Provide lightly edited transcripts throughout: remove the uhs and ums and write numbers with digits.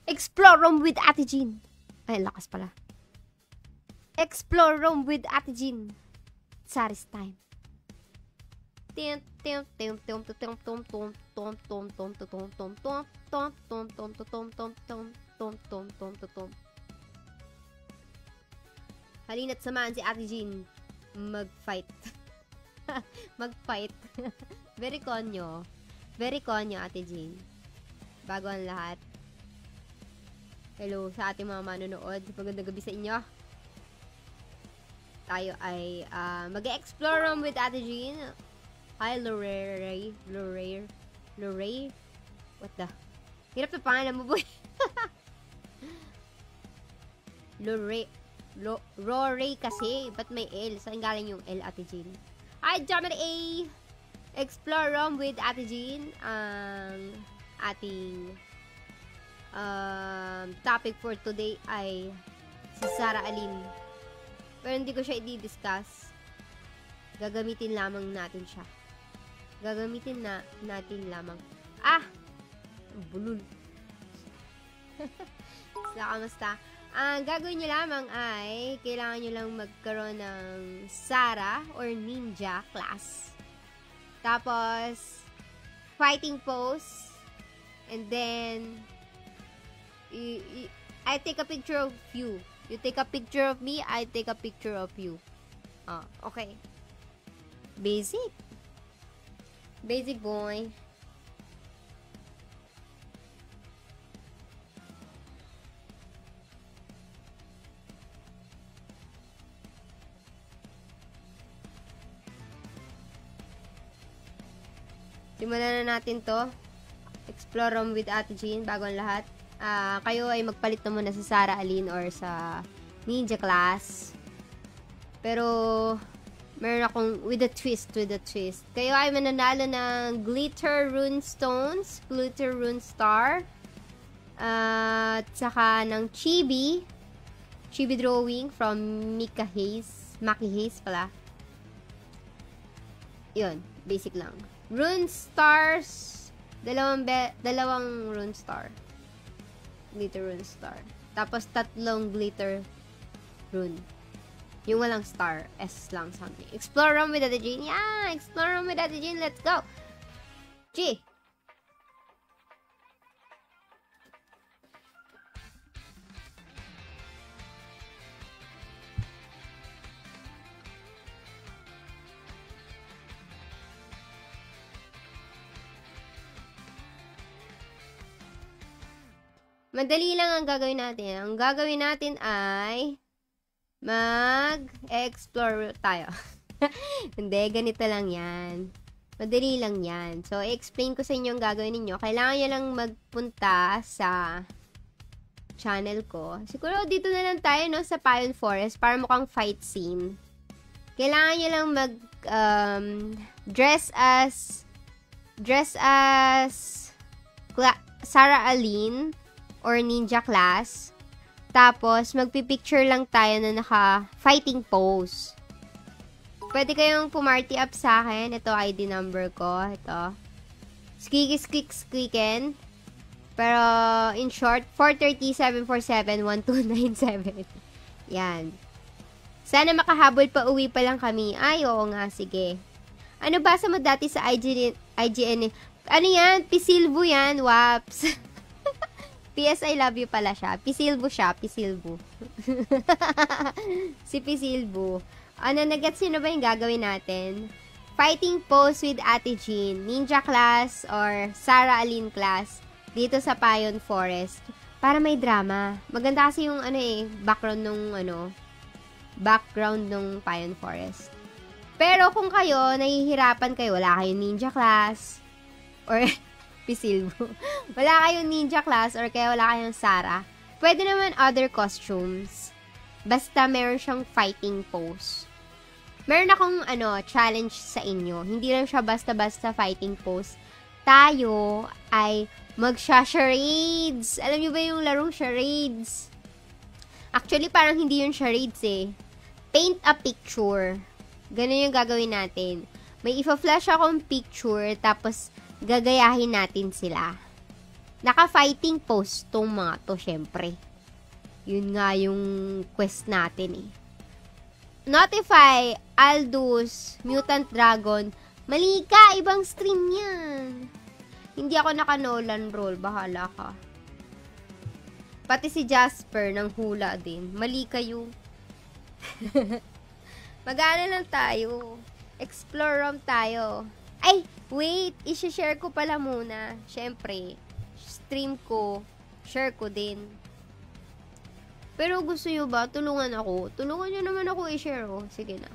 Explore room with Ate Jean. Ay, lakas pala. Explore room with Ate Jean. Saris time. Halina't samahan si Ate Jean mag-fight. Mag-fight. Very konyo. Very konyo, Ate Jean. Bago ang lahat. Hello sa ating mga manonood. Magandang gabi sa inyo. Tayo ay mag-explore with Ate Jean. Hi, Lorray. What the? Hirap na pangalan mo, boy. Rory kasi. Ba't may L? Saan galing yung L, Ate Jean? Hi, Germany A! Explore room with Ate Jean. Ang ating topic for today ay si Sarah Aline. Pero hindi ko siya i-discuss. Gagamitin lamang natin siya. Gagamitin natin lamang. Bulol. So, kamusta? Ang gagawin nyo lamang ay kailangan nyo lang magkaroon ng Sarah or Ninja class. Tapos, fighting pose. And then, I take a picture of you. You take a picture of me, I take a picture of you. Okay. Basic. Basic boy. Simulan na natin to. Explore room with Ate Jean bago ang lahat. Kayo ay magpalit na muna sa Sarah Aline or sa Ninja class. Pero, meron akong with a twist. Kayo ay mananalo ng Glitter Rune Stones, Glitter Rune Star, at saka ng Chibi drawing from Maki Hayes pala. Yun, basic lang. Rune Stars, dalawang Rune Star. Glitter Rune Star. Tapos, 3 Glitter Rune. Yung walang star. S lang something. Explore room with Ate Jean. Yeah! Explore room with Ate Jean. Let's go! G! Madali lang ang gagawin natin. Ang gagawin natin ay mag-explore tayo. Hindi, ganito lang yan. Madali lang yan. So, i-explain ko sa inyo ang gagawin ninyo. Kailangan nyo lang magpunta sa channel ko. Siguro dito na lang tayo, no, sa Payon Forest para mukhang fight scene. Kailangan nyo lang dress as Sarah Aline or Ninja class. Tapos, magpipicture lang tayo na naka-fighting pose. Pwede kayong pumarty up sa akin. Ito, ID number ko. Ito. Squeaken. Pero, in short, 430-747-1297. Yan. Sana makahabol pa uwi pa lang kami. Ay, oo nga, sige. Ano basa mo dati sa IGN? Ano yan? Pisilbo yan, Waps. PS, I love you pala siya. Pisilbo siya. Pisilbo. Si Pisilbo. Ano, nag-gets nyo na ba yung gagawin natin? Fighting pose with Ate Jean. Ninja class or Sarah Aline class. Dito sa Payon Forest. Para may drama. Maganda kasi yung background nung Payon Forest. Pero kung kayo, nahihirapan kayo, wala kayong ninja class. Or Pisilbo. Wala kayong ninja class or kaya wala kayong Sarah. Pwede naman other costumes. Basta meron siyang fighting pose. Meron akong challenge sa inyo. Hindi lang siya basta-basta fighting pose. Tayo ay magsha-charades. Alam niyo ba yung larong charades? Actually, parang hindi yung charades eh. Paint a picture. Ganun yung gagawin natin. May ipa-flash akong picture, tapos gagayahin natin sila. Naka-fighting post tong mga to, syempre. Yun nga yung quest natin eh. Notify, Aldous, Mutant Dragon. Mali ka, ibang stream yan. Hindi ako naka-Nolan roll, bahala ka. Pati si Jasper ng hula din. Mali kayo. Mag-ano lang tayo. Explore room tayo. Ay, wait. I-share ko pala muna. Syempre, stream ko. Share ko din. Pero gusto nyo ba? Tulungan ako. Tulungan nyo naman ako i-share. Oh. Sige na.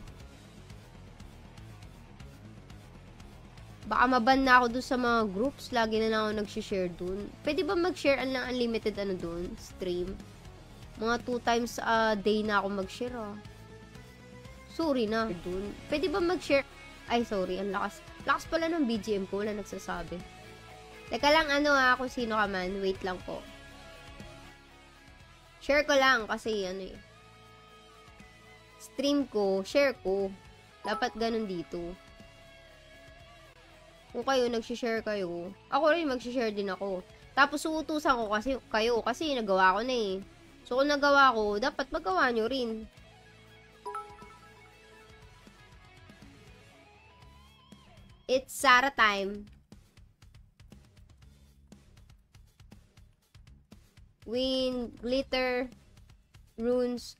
Baka maban na ako dun sa mga groups. Lagi na lang ako nag-share dun. Pwede ba mag-share lang unlimited ano dun? Stream? Mga 2 times a day na ako mag-share ah. Sorry na. Dun. Pwede ba mag-share? Ay, sorry. Ang lakas. Lakas pala ng BGM ko. Wala nagsasabi. Teka lang ano ah. Kung sino ka man. Wait lang po. Share ko lang kasi ano eh. Stream ko. Share ko. Dapat ganun dito. Kung kayo, nag-share kayo, ako rin mag-share din ako. Tapos, uutusan ko kasi kayo, kasi nagawa ko na eh. So, kung nagawa ko, dapat magawa nyo rin. It's Sarah time. Win, glitter, runes.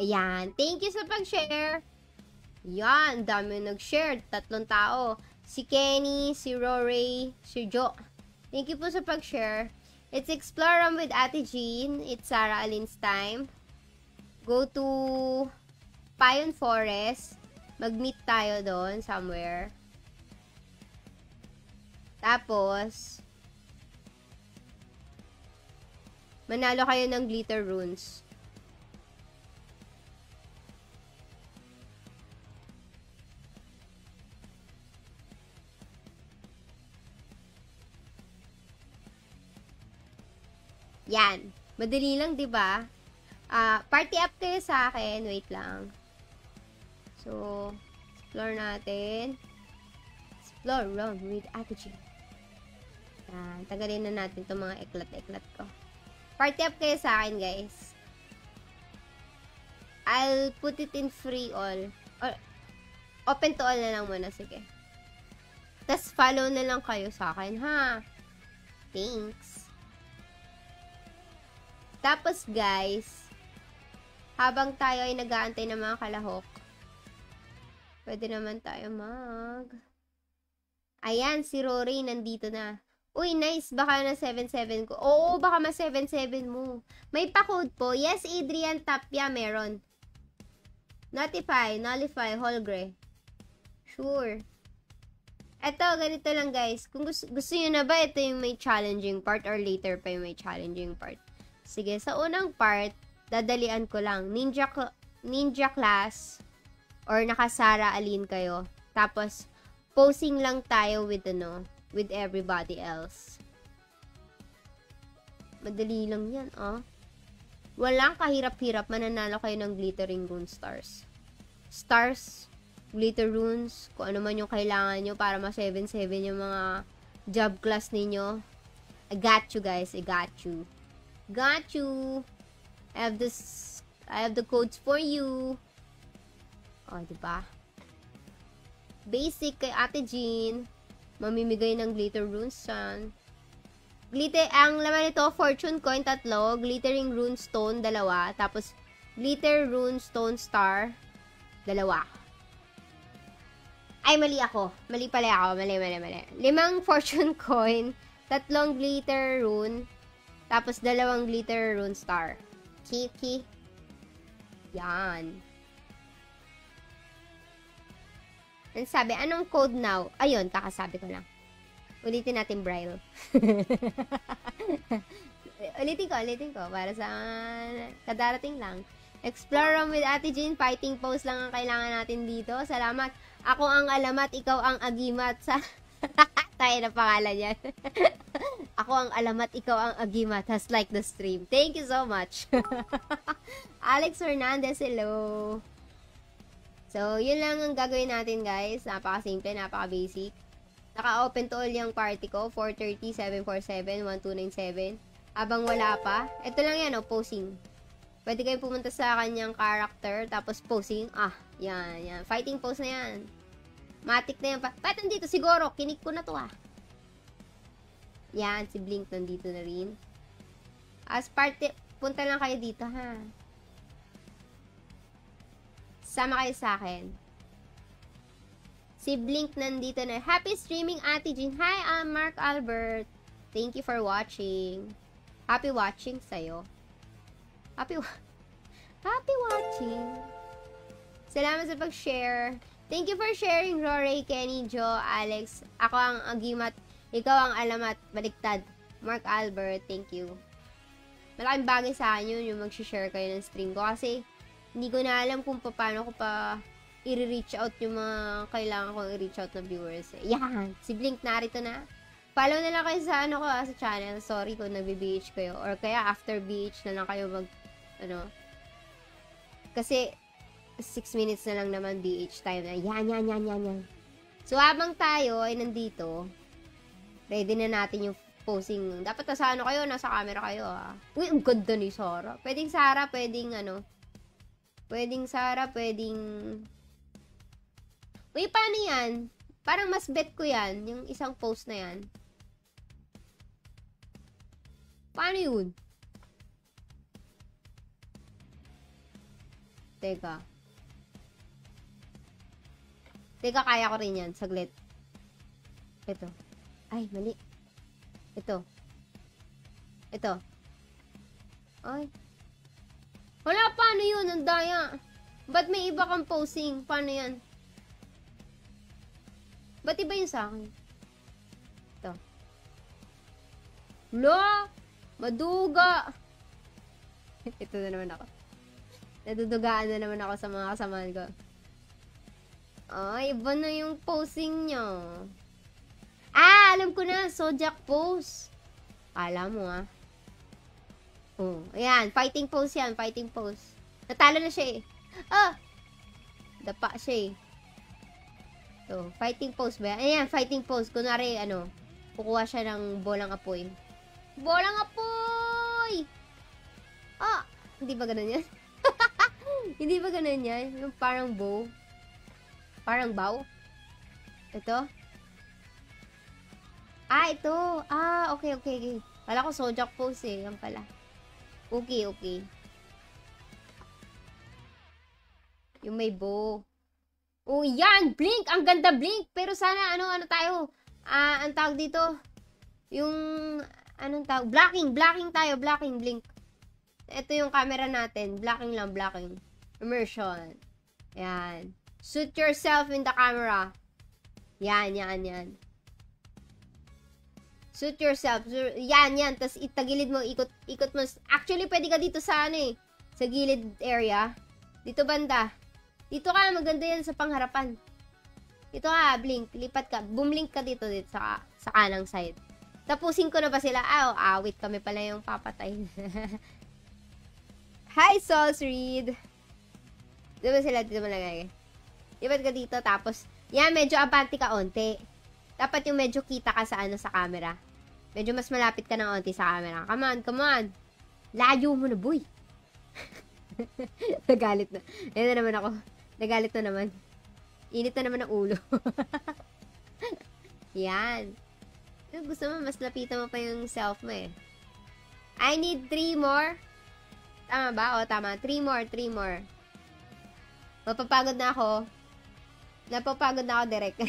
Ayan. Thank you sa pag-share. Yan, dami nag-share. 3 tao. Si Kenny, si Rory, si Jo. Thank you po sa pag-share. It's Explore Room with Ate Jean. It's Sarah Alin's time. Go to Payon Forest. Mag-meet tayo doon somewhere. Tapos, manalo kayo ng glitter runes. Yan. Madali lang, 'di ba? Party up kayo sa akin. Wait lang. So, explore natin. Explore room with Ate Jean. Yan. Tagalin na natin itong mga eklat-eklat ko. Party up kayo sa akin, guys. I'll put it in free all. Or, open to all na lang muna. Sige. Tapos, follow na lang kayo sa akin, ha? Thanks. Tapos guys, habang tayo ay nag-aantay ng mga kalahok, pwede naman tayo Ayan, si Rory nandito na. Uy, nice. Baka na 77 ko. Oo, baka ma-77 mo. May pa-code po. Yes, Adrian Tapia, meron. Notify, nullify, Holgre. Sure. Eto, ganito lang guys. Kung gusto nyo na ba, ito yung may challenging part or later pa yung may challenging part. Sige, sa unang part, dadalian ko lang. Ninja class or nakasara alin kayo. Tapos, posing lang tayo with everybody else. Madali lang yan, oh. Walang kahirap-hirap, mananalo kayo ng glittering rune stars. Stars, glitter runes, kung ano man yung kailangan nyo para ma-7-7 yung mga job class ninyo. I got you guys, I got you. Got you. I have the codes for you. Oh, diba? Basic kay Ate Jean. Mamimigay ng glitter runes yan. Ang laman nito, fortune coin 3, glittering rune stone 2, tapos glitter rune stone star 2. Ay, mali ako. Mali pala ako. Mali. 5 fortune coin, 3 glitter rune, tapos 2 glitter rune star. Kiki. Yan. Ang sabi, anong code now? Ayun, kakasabi ko lang. Ulitin natin Braille. Ulitin ko. Para sa kadarating lang. Explore room with Ate Jean. Fighting pose lang ang kailangan natin dito. Salamat. Ako ang alamat, ikaw ang agimat. Tayo na pangalan yan. Ako ang alamat, ikaw ang agimat. Has like the stream. Thank you so much. Alex Hernandez, hello. So, yun lang ang gagawin natin, guys. Napaka-simple, napaka-basic. Naka-open to all yung party ko. 430, 747, 1297. Habang wala pa. Ito lang yan, posing. Pwede kayo pumunta sa kanyang character, tapos posing. Yan. Fighting pose na yan. Matic na yan. Kahit nandito siguro, kinik ko na to Yan, si Blink nandito na rin. As party, punta lang kayo dito ha. Sama kayo sa akin. Si Blink nandito na. Happy streaming, Ate Jean. Hi, I'm Mark Albert. Thank you for watching. Happy watching sa'yo. Happy watching. Salamat sa pag-share. Thank you for sharing, Rory, Kenny, Joe, Alex. Ako ang agimat. Ikaw ang alamat. Baliktad. Mark Albert, thank you. Malaking bagay sa akin yun, yung mag-share kayo ng stream ko. Kasi, hindi ko na alam kung paano ko pa i-reach out yung mga kailangan kong i-reach out na viewers. Yan! Si Blink narito na. Follow na lang kayo sa sa channel. Sorry kung nagbe-BH kayo. Or kaya after BH na lang kayo kasi 6 minutes na lang naman BH time na. Yan. So, habang tayo ay nandito, ready na natin yung posing. Dapat nasa kayo, nasa camera kayo Uy, ang ganda ni Sarah. Pwedeng Sarah, pwedeng Sarah, pwedeng... Uy, paano yan? Parang mas bet ko yan, yung isang post na yan. Paano yun? Teka, kaya ko rin yan. Saglit. Ito. Ay, mali. Ito. Ay. Wala, paano yun? Ang daya. Ba't may iba kang posing? Paano yan? Ba't iba yun sa akin? Ito. Wala! Maduga! Ito na naman ako. Nadudugaan na naman ako sa mga kasamahan ko. Ay, iba na yung posing nyo. Alam ko na. Sojak pose. Alam mo ayan. Fighting pose yan. Fighting pose. Natalo na siya Dapa siya So, fighting pose ba? Ayan, fighting pose. Kunwari, kukuha siya ng bolang apoy. Bolang apoy! Hindi ba ganun yan? Hindi ba ganun yan? Yung parang bow. Parang bow. Ito? Ito. Okay. Kala ko Sojak pose Yan pala. Okay. Yung may bow. Yan! Blink! Ang ganda, Blink! Pero sana, ano tayo? Ang tawag dito? Yung, anong tawag? Blocking tayo. Blocking, Blink. Ito yung camera natin. Blocking lang, blocking. Immersion. Yan. Shoot yourself in the camera. Yan. Shoot yourself. Yan. Tapos itagilid mo, ikot mo. Actually, pwede ka dito sa sa gilid area. Dito banda. Dito ka, maganda yan sa pangharapan. Dito ka, Blink. Lipat ka. Bumlink ka dito sa kanang side. Tapusin ko na ba sila? Awit kami pala yung papatay. Hi, Sauce Reed. Diba sila dito malagay? Lipat ka dito, tapos, yan, medyo abante ka onti. Dapat yung medyo kita ka sa sa camera. Medyo mas malapit ka ng onti sa camera. Come on. Layo mo na, boy. Nagalit na. Ayan na naman ako. Nagalit na naman. Init na naman ang ulo. Yan. Gusto mo, mas lapitan mo pa yung self mo I need 3 more. Tama ba? Tama. 3 more. Mapapagod na ako. Napapagod na ako direct.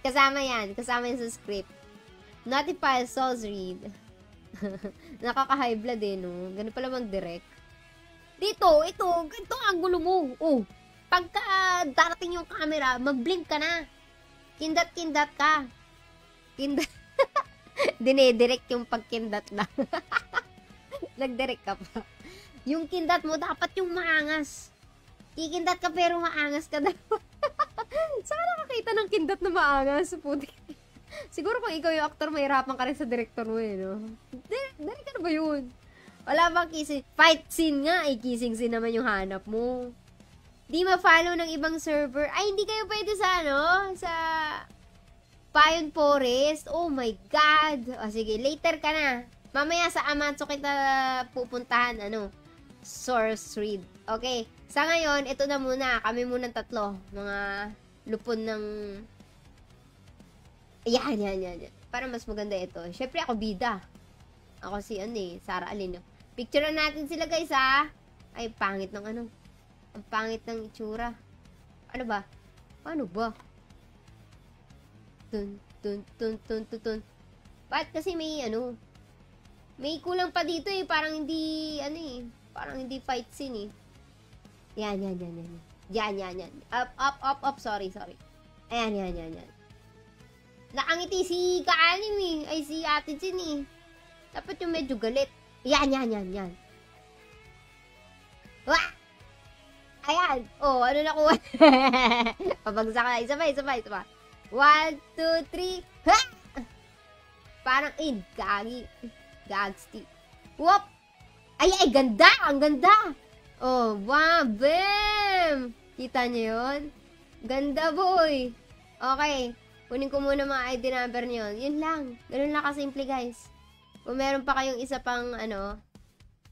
Kasama yan sa script. Notify Souls Read. Nakaka-high blood no? Ganun pala mag-direct. Dito, ganito ang gulo mo. Pagka darating yung camera, mag-blink ka na. Kindat ka. Dinedirect yung pagkindat na. Nag-direct ka pa. Yung kindat mo, dapat yung maangas. Kikindat ka pero maangas ka daw. Saan nakakita ng kindat na maangas? Puti. Siguro kung ikaw yung actor, mahirapan ka rin sa director mo no? Dari ka na ba yun? Wala bang kissing? Fight scene nga, kissing scene naman yung hanap mo. Di ma-follow ng ibang server. Ay, hindi kayo pwede sa sa Payon Forest. Oh my God. O sige, later ka na. Mamaya sa Amatsu kita pupuntahan, Source Read. Okay, sa ngayon, ito na muna. Kami munang tatlo. Mga lupon ng... Yan. Para mas maganda ito. Syempre ako bida. Ako si Sarah Alino. Picturean natin sila guys Ay, pangit ng Ang pangit ng itsura. Ano ba? Paano ba? Tun. Ba't kasi may may kulang pa dito parang hindi, parang hindi fight scene Yan. Yan. Up. Sorry. Ayan. Nakangiti si Kaanim Ay, si Ate Jin Dapat yung medyo galit. Yan. Wah! Ayan. Oh, ano nakuha? Pabagsak na. Isa pa. 1, 2, 3. Ha! Parang, gagi. Gagsti. Whoop! Ay, ganda! Ang ganda! Oh, wow, bam! Kita niyo yun? Ganda, boy! Okay. Kunin ko muna mga ID number niyo. Yun lang. Ganun lang kasimple, guys. Kung meron pa kayong isa pang,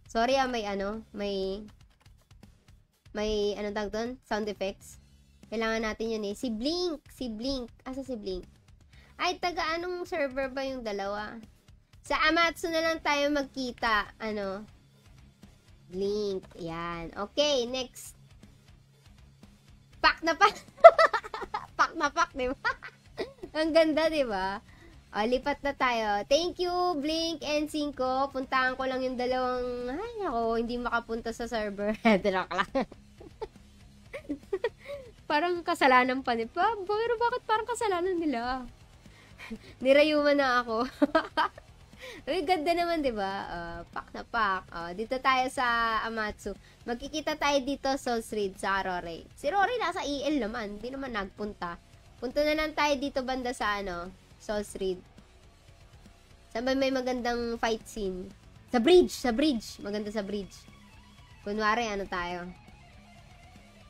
sorry may anong tawag doon? Sound effects. Kailangan natin yun Si Blink. Asa si Blink? Ay, taga anong server ba yung dalawa? Sa Amatsu na lang tayo magkita. Blink. Yan. Okay, next. Pak na pak. Pak na pak, diba? Ang ganda, diba? Lipat na tayo. Thank you, Blink and Cinco. Puntahan ko lang yung dalawang... Ay, ako, hindi makapunta sa server. Dilak lang. Parang kasalanan pa nila. Pero bakit parang kasalanan nila? Nirayuman na ako. Uy, ganda naman, diba? Pak na pak. Dito tayo sa Amatsu. Magkikita tayo dito sa Reed sa Rory. Si Rory nasa EL naman. Hindi naman nagpunta. Punta na lang tayo dito banda sa Soul Reed. Saan ba may magandang fight scene? Sa bridge. Maganda sa bridge. Kunwari, tayo?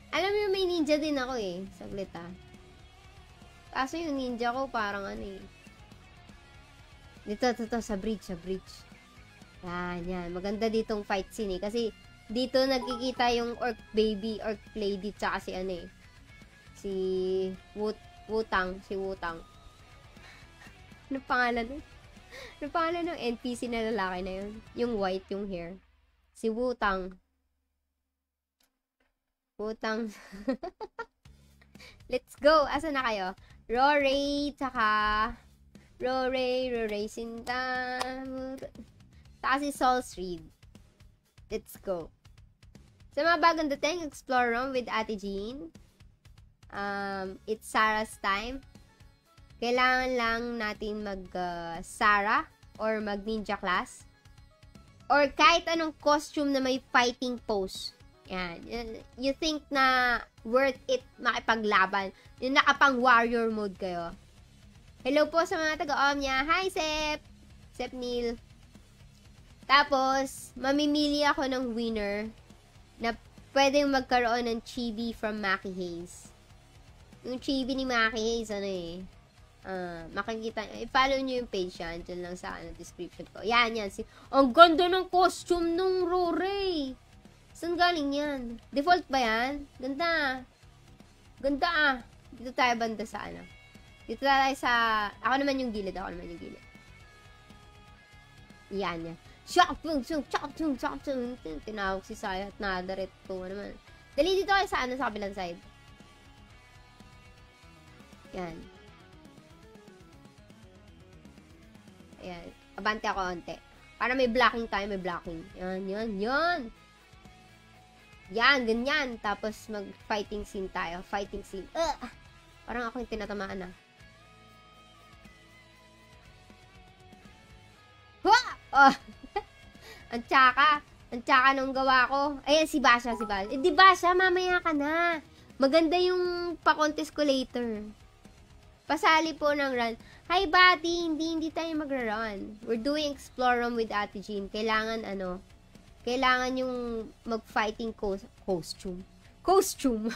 Alam mo, may ninja din ako Saglit Kaso yung ninja ko parang Dito, sa bridge. Yan. Maganda ditong fight scene Kasi dito nagkikita yung orc lady, tsaka si si Wutang. Ano pangalan ng NPC na lalaki na yun? Yung white, yung hair. Si Wutang. Let's go! Asa na kayo? Rory, Sinta. Saka si Soul Reed. Let's go. Sa mga bagong dating, explore room with Ate Jean. It's Sarah's time. Kailangan lang natin mag-Sarah or mag-ninja class. Or kahit anong costume na may fighting pose. Yan. You think na worth it makipaglaban. Yung nakapang warrior mode kayo. Hello po sa mga taga-Omnia. Hi, Sep Neil. Tapos, mamimili ako ng winner na pwedeng magkaroon ng chibi from Maki Hayes. Yung chibi ni Maki Hayes, makikita, i-follow nyo yung page yan. Diyan lang sa description ko. Yan. Ang ganda ng costume nung Rory. Saan galing yan? Default ba yan? Ganda. Dito tayo banda sa Dito tayo sa... Ako naman yung gilid. Yan. Chok-tung. Tinawag si Saya at nadaret ko naman. Dali dito kayo sa sa kabilang side. Yan. Ayan. Abante ako onte. Para may blocking tayo, Yan. Yan, ganyan. Tapos mag-fighting scene tayo. Parang ako yung tinatamaan Oh! Ang tsaka nung gawa ko. Ayan, si Basha. Di Basha, mamaya ka na. Maganda yung pa-contest ko later. Pasali po ng run. Hi, buddy! Hindi tayo magra-run. We're doing explore room with Ate Jean. Kailangan yung mag-fighting costume. Costume.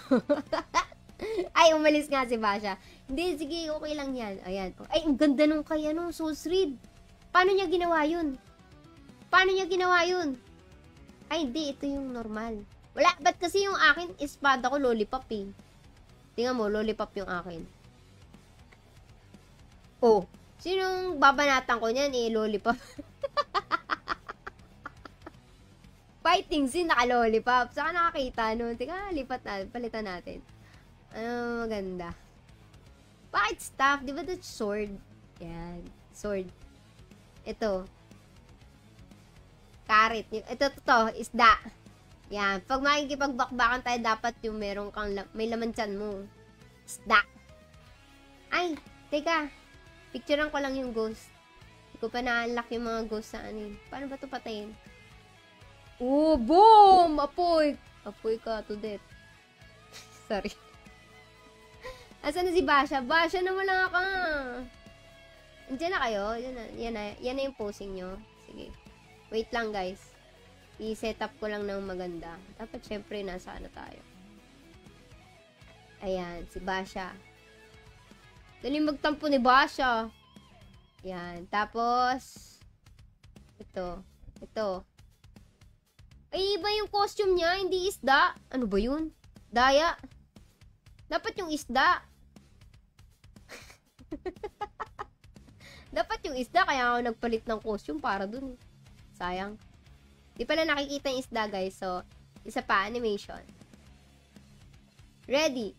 Ay, umalis nga si Basha. Hindi, sige, okay lang yan. Ayan. Ay, ang ganda nung kay, Souls Reed. Paano niya ginawa yun? Ay, hindi. Ito yung normal. Wala, ba't kasi yung akin, espada ko, lollipop eh. Tingnan mo, lollipop yung akin. Oh, sinong babanatan ko niyan eh, lollipop? Fighting scene, naka-lollipop. Saka nakakita nun. Tika, palitan natin. Maganda. Bakit staff? Di ba that's sword? Yan. Sword. Ito. Carrot. Ito, isda. Yan. Pag makikipagbakbakan tayo, dapat yung may laman tiyan mo. Isda. Ay, teka. Picturean ko lang yung ghost. Hindi ko pa na-unlock yung mga ghost sa anin. Paano ba ito patayin? Oh, boom! Apoy! Apoy ka to death. Sorry. Asan na si Basha? Basha, nawala ka! Andiyan na kayo? Yan na yung posing nyo. Sige. Wait lang, guys. I-set up ko lang ng maganda. Dapat, syempre, nasa ano tayo. Ayan, si Basha. Daling magtampo ni Basha. Yan. Tapos, ito. Ay, iba yung costume niya, hindi isda. Ano ba yun? Daya. Dapat yung isda. Dapat yung isda, kaya ako nagpalit ng costume para dun. Sayang. Di pala nakikita yung isda, guys. So, isa pa, animation. Ready.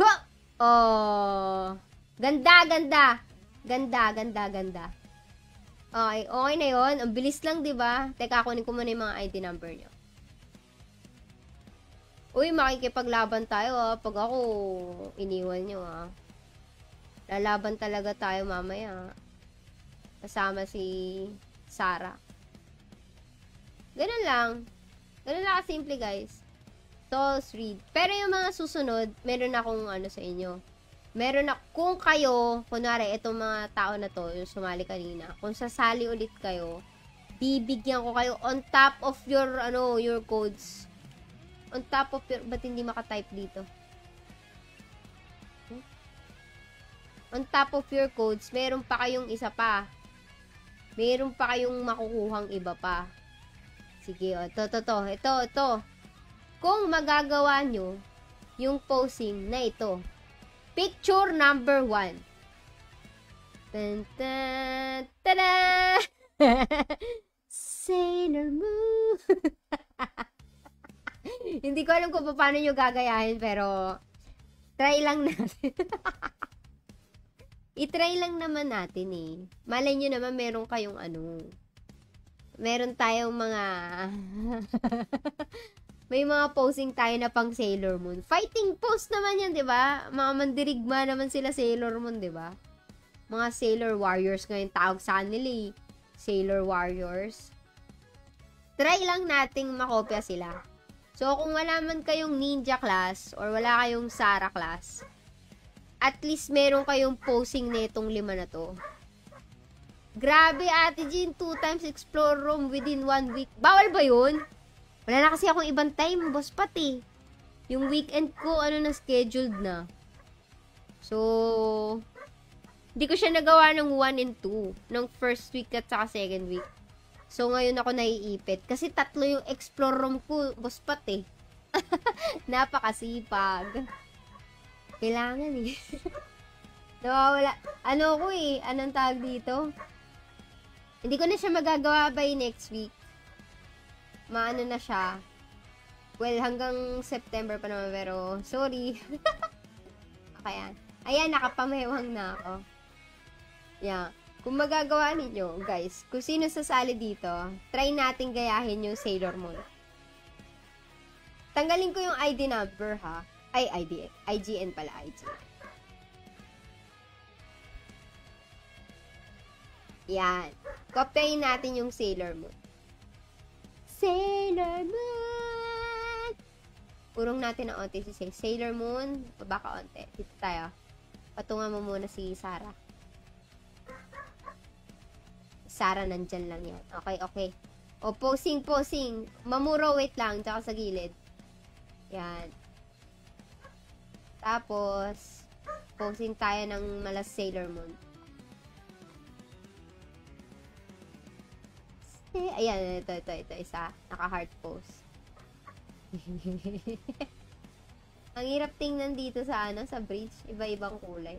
Huh! Oh. Ganda. Okay na yon. Ang bilis lang, di ba? Teka, kunin ko muna yung mga ID number nyo. Uy, makikipaglaban tayo, pag ako iniwan nyo, Lalaban talaga tayo mamaya. Kasama si Sarah. Ganun lang kasimple, guys. Souls Reed. Pero yung mga susunod, meron akong sa inyo. Kung kayo, kunwari, itong mga tao na to, yung sumali kanina, kung sasali ulit kayo, bibigyan ko kayo on top of your codes. On top of your, ba't hindi makatype dito? On top of your codes, meron pa kayong isa pa. Meron pa kayong makukuhang iba pa. Sige, ito. Kung magagawa nyo yung posing na ito, picture number 1. Tada! Sailor Moon. Hindi ko alam kung paano nyo gagayahin, pero try lang natin. I-try lang naman natin eh. Malay nyo naman meron kayong meron tayong mga may mga posing tayo na pang Sailor Moon. Fighting pose naman yan, di ba? Mga mandirigma naman sila Sailor Moon, di ba? Mga Sailor Warriors ngayon tawag sa kanila eh. Sailor Warriors. Try lang nating makopya sila. So, kung wala man kayong ninja class or wala kayong Sarah class, at least meron kayong posing netong 5 na to. Grabe, Ate Jean, 2 times explore room within 1 week. Bawal ba yun? Wala na kasi akong ibang time, boss pati. Yung weekend ko, na scheduled na. So, hindi ko siya nagawa ng 1 and 2. Ng first week at saka second week. So, ngayon ako naiipit. Kasi 3 yung explore room ko, boss pati. Napakasipag. Kailangan eh. Nawawala. Ko eh. Anong tawag dito? Hindi ko na siya magagawa by next week. Maano na siya. Well, hanggang September pa naman, pero sorry. Okay, ayan, nakapamewang na ako. Yeah. Kung magagawa ninyo, guys, kung sino sasali dito, try natin gayahin yung Sailor Moon. Tanggalin ko yung ID number, ha? Ay, IGN pala, IGN. Yan. Kopyahin natin yung Sailor Moon. Sailor Moon! Urong natin ang onte si Sailor Moon. Baka onte. Dito tayo. Patungan mo muna si Sarah. Sarah, nandyan lang yan. Okay. O, posing. Mamuro, wait lang. Tsaka sa gilid. Yan. Tapos, posing tayo ng malas Sailor Moon. Ayan, ito, isa. Naka-heart pose. Ang hirap tingnan dito sa, sa bridge. Iba-ibang kulay.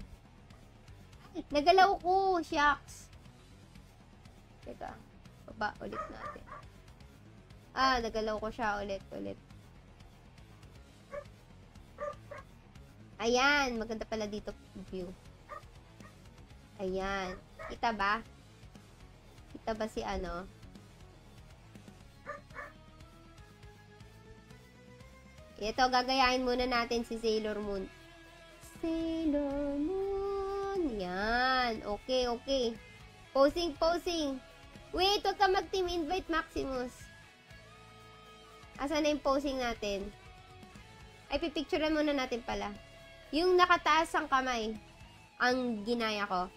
Ay, nagalaw ko! Shucks! Teka. Baba ulit natin. Nagalaw ko siya ulit. Ayan, maganda pala dito view. Ayan. Kita ba? Kita ba si Ito, gagayahin muna natin si Sailor Moon. Sailor Moon. Yan. Okay. Posing. Wait, huwag ka mag-team invite, Maximus. Asan na yung posing natin? Ay, pipicturean muna natin pala. Yung nakataas ang kamay, ang ginaya ko.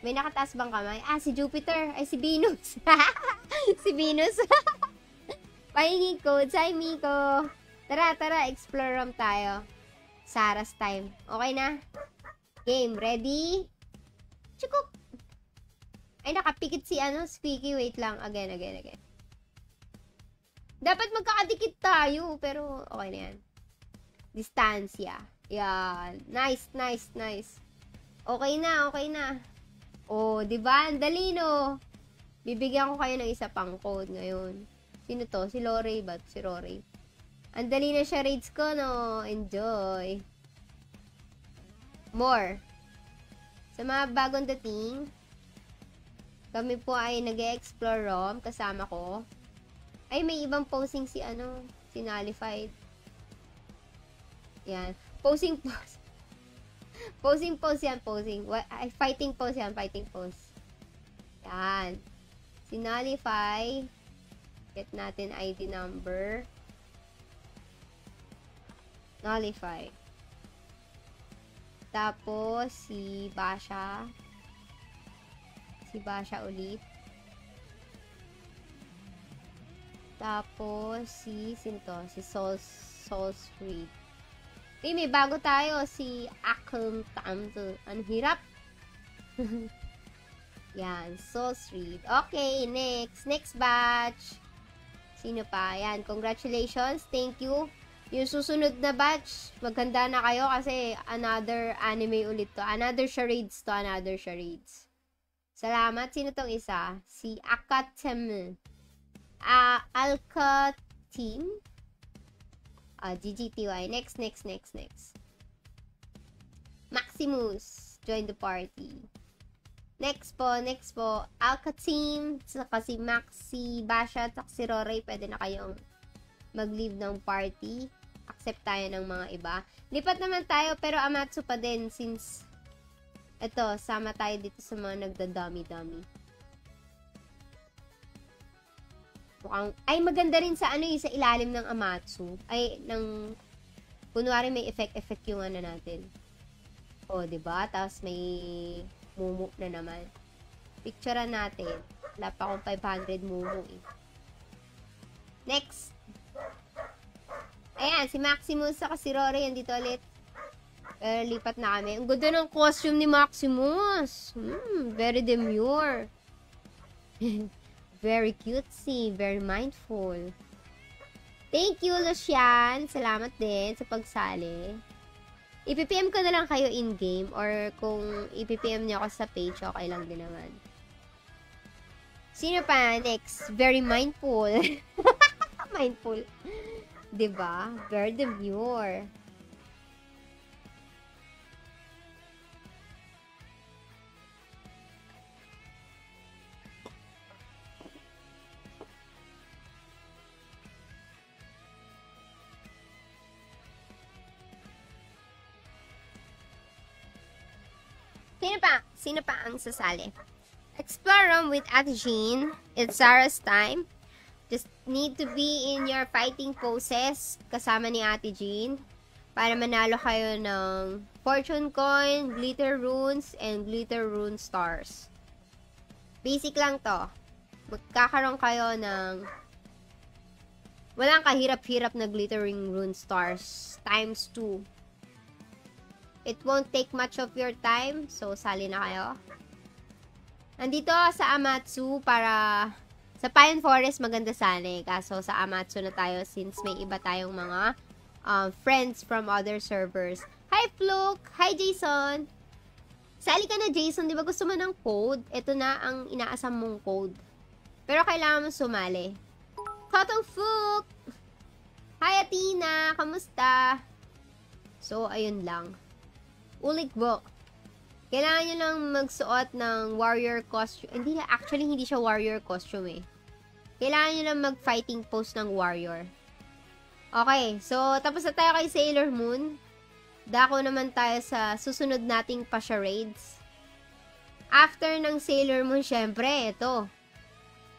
May nakataas bang kamay? Si Jupiter. Ay, si Venus. Si Venus. Pahinging codes. Hi, Miko. Tara. Explore room tayo. Sarah's time. Okay na? Game. Ready? Chukuk. Ay, nakapikit si Squeaky. Wait lang. Again. Dapat magkakadikit tayo. Pero, okay na yan. Distansya. Yan. Nice. Okay na. Oh, diba? Ang dali, no? Bibigyan ko kayo ng isa pang code ngayon. Sino to? Si Lorey ba? Si Rory. Ang dali na siya raids ko, no? Enjoy. More. Sa mga bagong dating, kami po ay nag-e-explore ROM kasama ko. Ay, may ibang posing si si Nullified. Yan. Posing pose. Posing pose yan, posing. Ay, fighting pose yan, fighting pose. Yan. Si Nullify. Get natin ID number. Nullify. Tapos, si Basha. Si Basha ulit. Tapos, sino to? Si Soul's Reed. May bago tayo. Si Akong Tamto. Ang hirap. Yan. Soul's Reed. Okay, next. Next batch. Sino pa? Yan. Congratulations. Thank you. Yung susunod na batch, maghanda na kayo kasi another anime ulit to. Another charades to. Another charades. Salamat. Sino tong isa? Si Akatem. Alcateam. GGTY. Next. Maximus. Join the party. Next po. Alcateam. Saka si Maxi, Basha, at si Roray. Pwede na kayong mag-leave ng party. Accept tayo ng mga iba. Lipat naman tayo, pero Amatsu pa din since ito, sama tayo dito sa mga nagda-dummy-dummy. Ay, maganda rin sa sa ilalim ng Amatsu. Ay, kunwari may effect yung natin. O, diba? Tapos may mumu na naman. Picturean natin. Wala pa akong 500 mumu eh. Next. Ayan, si Maximus saka si Rory, andito ulit. Lipat na kami. Ang ganda ng costume ni Maximus. Very demure. Very cutesy, very mindful. Thank you, Lucian. Salamat din sa pagsali. I-PPM ko na lang kayo in-game or kung i-PPM niyo ako sa page, okay lang din naman. Sino pa? Next. Very mindful. Mindful. Diba? Very demure. Sino pa ang sasali? Explore room with Ate Jean. It's Sarah's time. Just need to be in your fighting poses kasama ni Ate Jean para manalo kayo ng fortune coin, glitter runes, and glitter rune stars. Basic lang to. Magkakaroon kayo ng Walang kahirap-hirap na glittering rune stars. Times 2. It won't take much of your time. So, sali na kayo. Nandito sa Amatsu para... Sa Pine Forest, maganda sana eh. Kaso sa Amatsu na tayo since may iba tayong mga friends from other servers. Hi, Fluke! Hi, Jason! Sali ka na, Jason. Di ba gusto mo ng code? Ito na ang inaasam mong code. Pero kailangan mo sumali. Cotton Fluke! Hi, Athena! Kamusta? So, ayun lang. Ulikbo. Kailangan nyo lang magsuot ng warrior costume. Actually, hindi siya warrior costume eh. Kailangan nyo lang mag-fighting pose ng warrior. Okay, so tapos na tayo kay Sailor Moon. Dako naman tayo sa susunod nating pa-charades. After ng Sailor Moon, syempre, ito.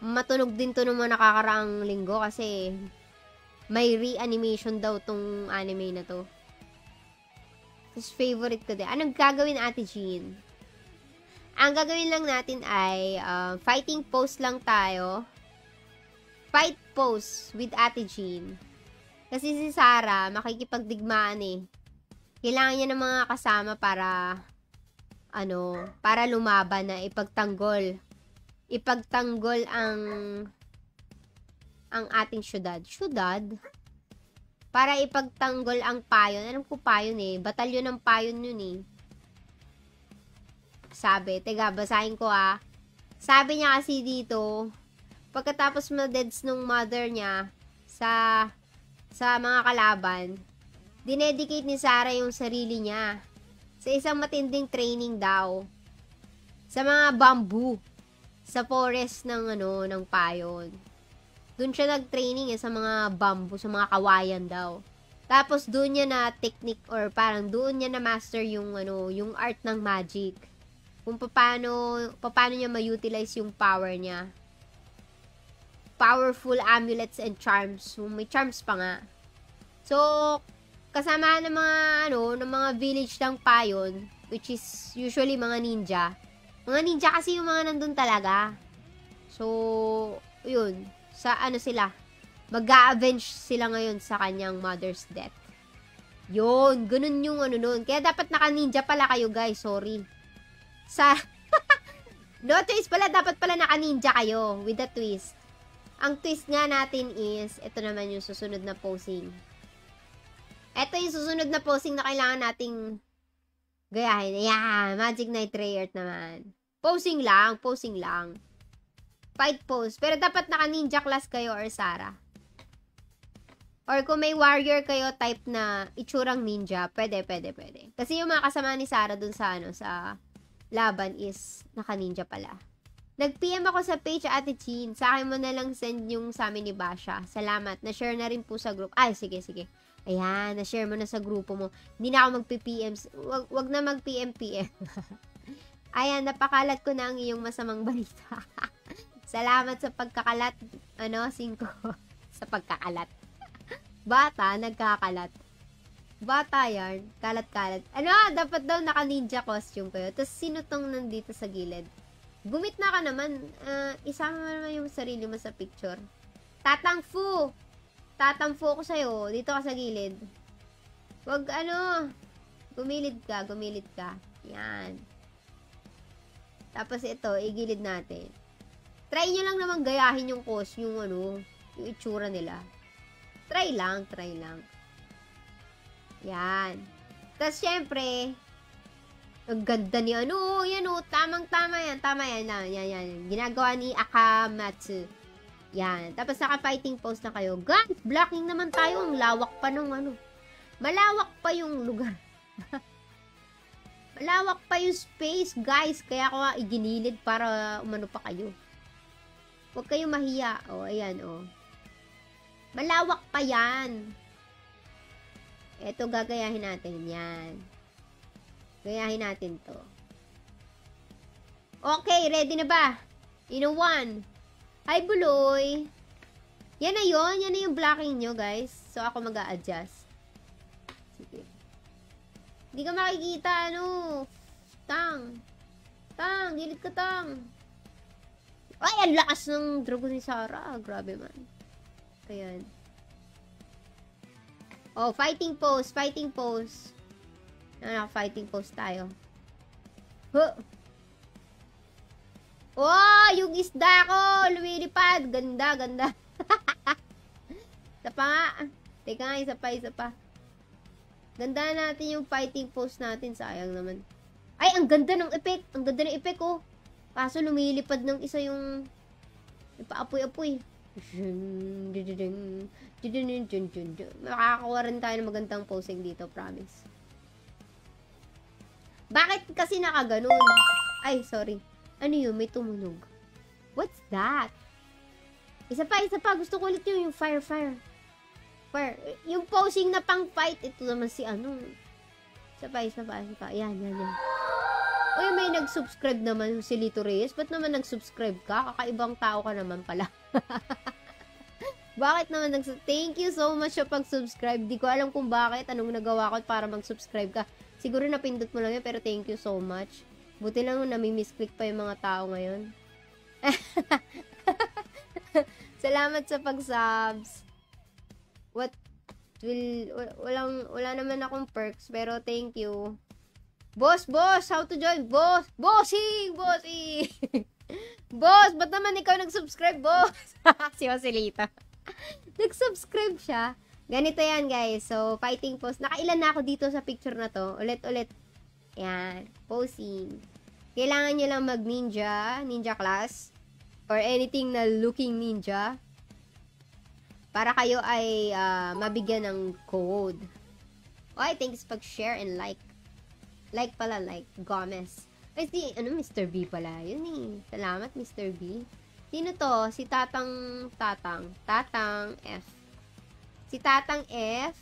Matunog din to ng mga nakakaraang linggo kasi may re-animation daw tong anime na to. Tapos favorite ko din. Anong gagawin, Ate Jean? Ang gagawin lang natin ay fighting pose lang tayo. Fight pose with Ate Jean. Kasi si Sarah, makikipagdigmaan eh. Kailangan niya ng mga kasama para para lumaban na ipagtanggol. Ipagtanggol ang ating syudad. Syudad? Para ipagtanggol ang payon. Alam ko payon eh. Batalyon ng payon yun eh. Sabi. Teka, basahin ko ah. Sabi niya kasi dito, pagkatapos ma-deads nung mother niya sa mga kalaban, dinedicate ni Sarah yung sarili niya sa isang matinding training daw. Sa mga bamboo. Sa forest ng payon. Doon siya nag-training sa mga bamboo, sa mga kawayan daw. Tapos doon niya na technique or parang doon niya na master yung yung art ng magic. Kung paano niya ma-utilize yung power niya. Powerful amulets and charms. May charms pa nga. So, kasama ng mga ng mga village ng payon, which is usually mga ninja. Mga ninja kasi yung mga nandun talaga. So, yun. Sa sila, mag-a-avenge sila ngayon sa kanyang mother's death. Yun, ganun yung nun. Kaya dapat naka-ninja pala kayo, guys. Sorry. No choice pala, dapat pala naka-ninja kayo with the twist. Ang twist nga natin is, ito naman yung susunod na posing. Ito yung susunod na posing na kailangan nating gayahin. Ayan, Magic Knight Rayert naman. Posing lang. Fight pose. Pero dapat naka-ninja class kayo or Sarah. Or kung may warrior kayo type na itsurang ninja, pwede. Kasi yung mga kasama ni Sarah dun sa sa laban is naka-ninja pala. Nag-PM ako sa page, Ate Chin. Sa akin mo na lang send yung sa amin ni Basha. Salamat. Na-share na rin po sa group. Ay, sige. Ayan, na-share mo na sa grupo mo. Hindi na ako mag-PM. Wag na mag-PM. Ayan, napakalat ko na ang iyong masamang balita. Salamat sa pagkakalat. 5 sa pagkakalat. Bata, nagkakalat. Bata yan. Kalat-kalat. Dapat daw naka-ninja costume kayo. Tapos sino tong nandito sa gilid? Gumit na ka naman. Isama mo naman yung sarili mo sa picture. Tatangfu ako sa'yo. Dito ka sa gilid. Wag Gumilid ka. Yan. Tapos ito, igilid natin. Try nyo lang naman gayahin yung costume, yung itsura nila. Try lang. Yan. Tapos, syempre, ang ganda ni tamang-tama yan. Yan. Ginagawa ni Akamatsu. Yan. Tapos, naka-fighting pose na kayo. Guys, blocking naman tayo. Ang lawak pa nung malawak pa yung lugar. Malawak pa yung space, guys. Kaya ko nga iginilid para umano pa kayo. Huwag kayong mahiya. Ayan, malawak pa yan. Ito, gagayahin natin. Yan. Gayahin natin to. Okay, ready na ba? In 1. Hi, Buloy. Yan na yung blocking nyo, guys. So, ako mag-a-adjust. Sige. Hindi ka makikita, Tang, gilid ka, Tang. Ay, ang lakas ng dragon ni Sarah. Grabe man. Ayan. Oh, fighting pose, fighting pose. Fighting pose tayo. Huh. Oh, yung isda ko, lumilipad. Ganda, ganda. Isa pa nga. Teka nga, isa pa. Ganda natin yung fighting pose natin. Sayang naman. Ay, ang ganda ng effect. Ang ganda ng effect, oh. Kaso lumilipad ng isa yung paapoy-apoy. Makakakuha rin tayo ng magandang posing dito, promise. Bakit kasi nakaganon? Ay, sorry. Ano yun? May tumunog. What's that? Isa pa. Gusto ko ulit yung fire. Yung posing na pang fight. Ito naman si ano. Isa pa. Yan. Uy, may nag-subscribe naman si Lito Reyes. Ba't naman nag-subscribe ka? Kakaibang tao ka naman pala. Bakit naman Thank you so much sa pag-subscribe. Di ko alam kung bakit. Anong nagawa ko para mag-subscribe ka. Siguro napindot mo lang yun, pero thank you so much. Buti lang nami-misclick pa yung mga tao ngayon. Salamat sa pag-subs. Wala naman akong perks, pero thank you. Boss, how to join? Bossing! Boss, ba't naman ikaw nag-subscribe, boss? Si Joselita. Nag-subscribe siya. Ganito yan, guys. So, fighting pose. Nakailan na ako dito sa picture na to. Ulit. Yan. Posing. Kailangan nyo lang ninja class, or anything na looking ninja, para kayo ay mabigyan ng code. Okay, thanks pag-share and like. Like pala, like. Gomez. Ay, Mr. B pala. Yun eh. Salamat, Mr. B. Sino to? Si Tatang F. Si Tatang F.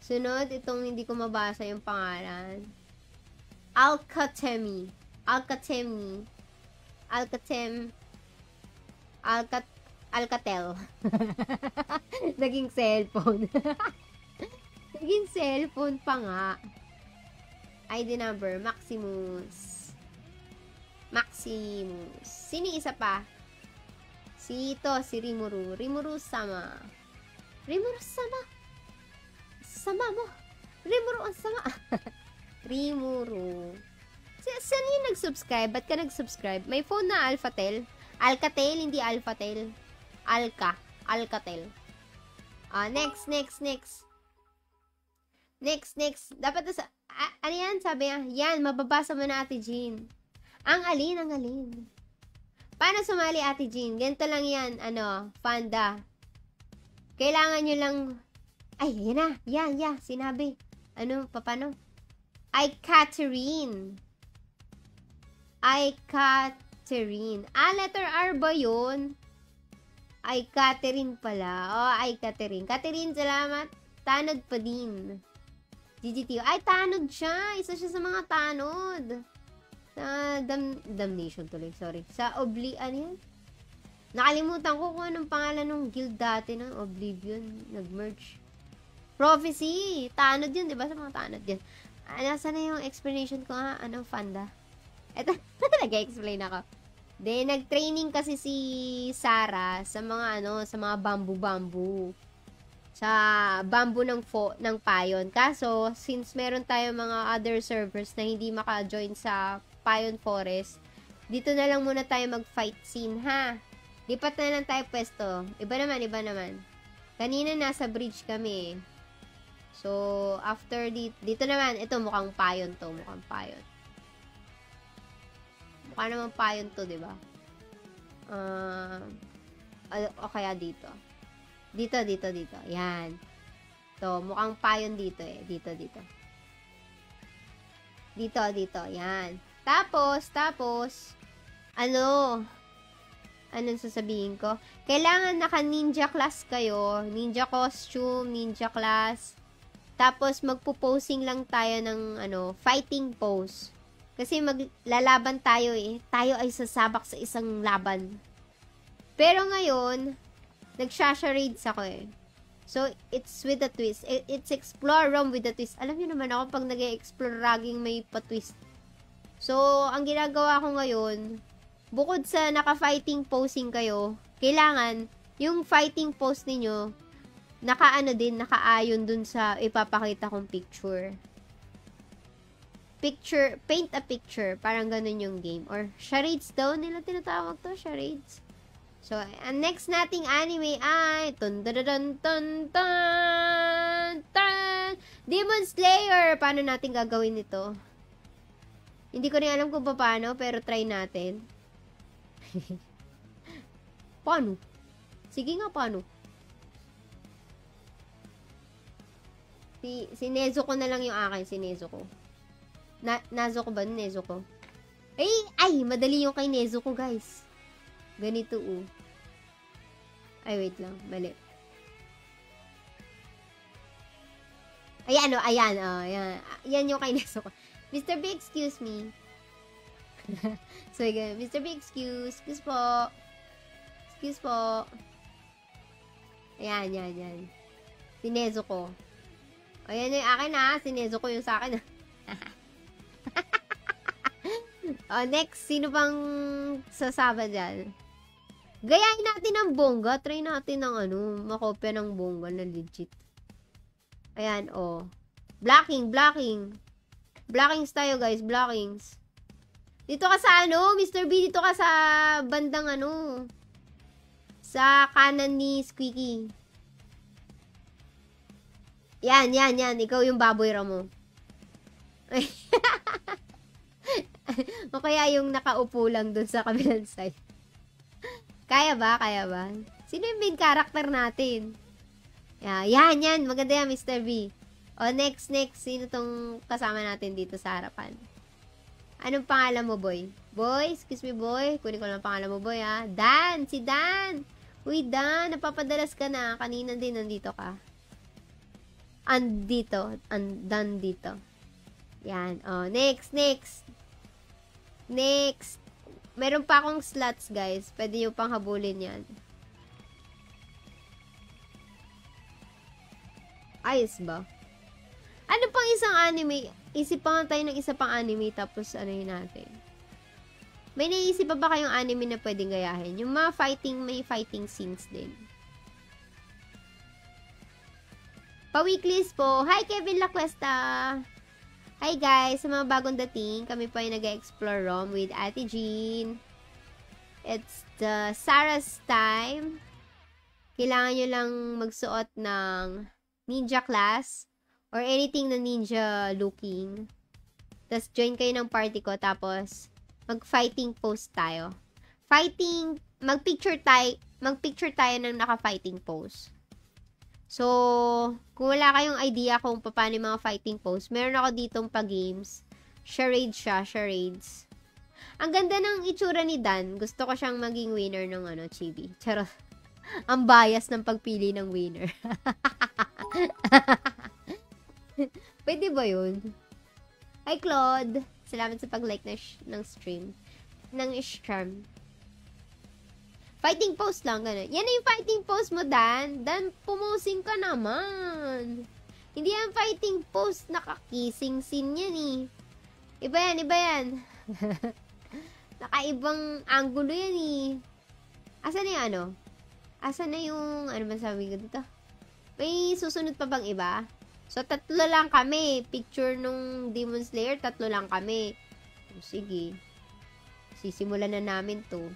Sunod, itong hindi ko mabasa yung pangalan. Alcatel. Naging cellphone. Naging cellphone pa nga. ID number, Maximus. Sino isa pa? Si Rimuru. Rimuru-sama. Sama mo. Rimuru ang sama. Rimuru. Saan yung nag-subscribe? Ba't ka nag-subscribe? May phone na Alcatel, hindi Alphatel. Alcatel. Next. Dapat ano yan? Sabi niya, yan, mababasa mo na Ate Jean. Ang alin. Paano sumali Ate Jean? Ganito lang yan, Fanda. Kailangan nyo lang, ay, yan na, yan, sinabi. Paano? Catherine. Letter R ba yun? Catherine pala. Catherine. Catherine, salamat. Tanod pa din. GGT. Tanod siya. Isa siya sa mga tanod. Sa Damnation tuloy. Sorry. Sa yan? Nakalimutan ko kung anong pangalan ng guild dati ng Oblivion. Nag-merge. Prophecy. Tanod yun, diba? Sa mga tanod yun. Nasa na yung explanation ko nga? Anong Fanda? Eto, nag-explain ako. Then, nag-training kasi si Sarah sa mga sa mga bamboo. Sa bamboo ng Payon. Kaso, since meron tayo mga other servers na hindi maka-join sa Payon Forest, dito na lang muna tayo mag-fight scene, ha? Lipat na lang tayo pwesto. Iba naman. Kanina nasa bridge kami. So, after dito naman, ito mukhang Payon to. Mukha naman Payon to, diba? O kaya dito. Dito. Yan. To, mukhang Payon dito eh. Dito. Yan. Tapos, anong sasabihin ko? Kailangan naka-ninja class kayo. Ninja costume, ninja class. Tapos, magpo-posing lang tayo ng, fighting pose. Kasi maglalaban tayo eh. Tayo ay sasabak sa isang laban. Pero ngayon, nagsha-charades ako eh. So, it's with a twist. It's explore room with a twist. Alam niyo naman ako, pag nag-explore, laging may pa-twist. So, ang ginagawa ko ngayon, bukod sa naka-fighting posing kayo, kailangan, yung fighting pose ninyo, Nakaayon dun sa ipapakita kong picture. Paint a picture. Parang ganun yung game. Or charades daw nila tinatawag to. Charades. So, ang next nating anime ay Demon Slayer. Paano natin gagawin ito? Hindi ko rin alam kung paano, pero try natin. Paano? Sige nga, paano? Si Nezuko na lang yung akin. Si Nezuko. Nazuko ba? Nezuko. Ay! Madali yung kay Nezuko, guys. Ganito, Ay, wait lang. Mali. Ayan, ayan. Yan yung kay Nezuko. Mr. B, excuse me. So, again, Mr. B, excuse po. Excuse po. Ayan, yan. Si Nezuko. Ayan yung akin, Si Nezuko yung sa akin, next, sino bang sasama dyan? Gayahin natin ng bongga. Try natin ng makopya ng bongga na legit. Ayan, Blocking. Blockings tayo, guys. Blockings. Dito ka sa Mr. B, dito ka sa bandang sa kanan ni Squeaky. Yan. Ikaw yung baboy Ramo. O kaya yung nakaupo lang dun sa kabilang side. Kaya ba? Sino yung main character natin? Yan. Maganda yan, Mr. B. O, next. Sino tong kasama natin dito sa harapan? Anong pangalan mo, boy? Boy? Excuse me, boy. Kunin ko lang pangalan mo, boy, Dan! Si Dan! Uy, Dan! Napapadalas ka na. Kanina din nandito ka. Andito. Yan. O, next. Meron pa akong slots, guys. Pwede nyo pang habulin yan. Ayos ba? Ano pang isang anime? Isip pa nga tayo ng isa pang anime tapos yun natin. May naisip pa ba kayong anime na pwedeng gayahin? Yung mga may fighting scenes din. Pa-weeklies po. Hi, Kevin Lacuesta! Hi guys! Sa mga bagong dating, kami po ay nag-explore ROM with Ate Jean. It's the Sarah's time. Kailangan nyo lang magsuot ng ninja class or anything na ninja looking. Tapos join kayo ng party ko. Tapos mag-fighting pose tayo. Mag-picture tayo ng naka-fighting pose. So, kung wala kayong idea kung paano yung mga fighting pose, meron ako ditong pa-games. Charades. Ang ganda ng itsura ni Dan. Gusto ko siyang maging winner ng chibi. Charot. Ang bias ng pagpili ng winner. Pwede ba yun? Hi, Claude. Salamat sa pag-like ng stream. Ng stream. Fighting pose lang, gano'n. Yan na yung fighting pose mo, Dan. Dan, pumosing ka naman. Hindi yan fighting pose. Nakakissing scene yan, Iba yan. Nakaibang angulo yan, Asan na yung Asan na yung, masabi ko dito? May susunod pa bang iba? So, 3 lang kami. Picture nung Demon Slayer, 3 lang kami. Sige. Sisimulan na namin to.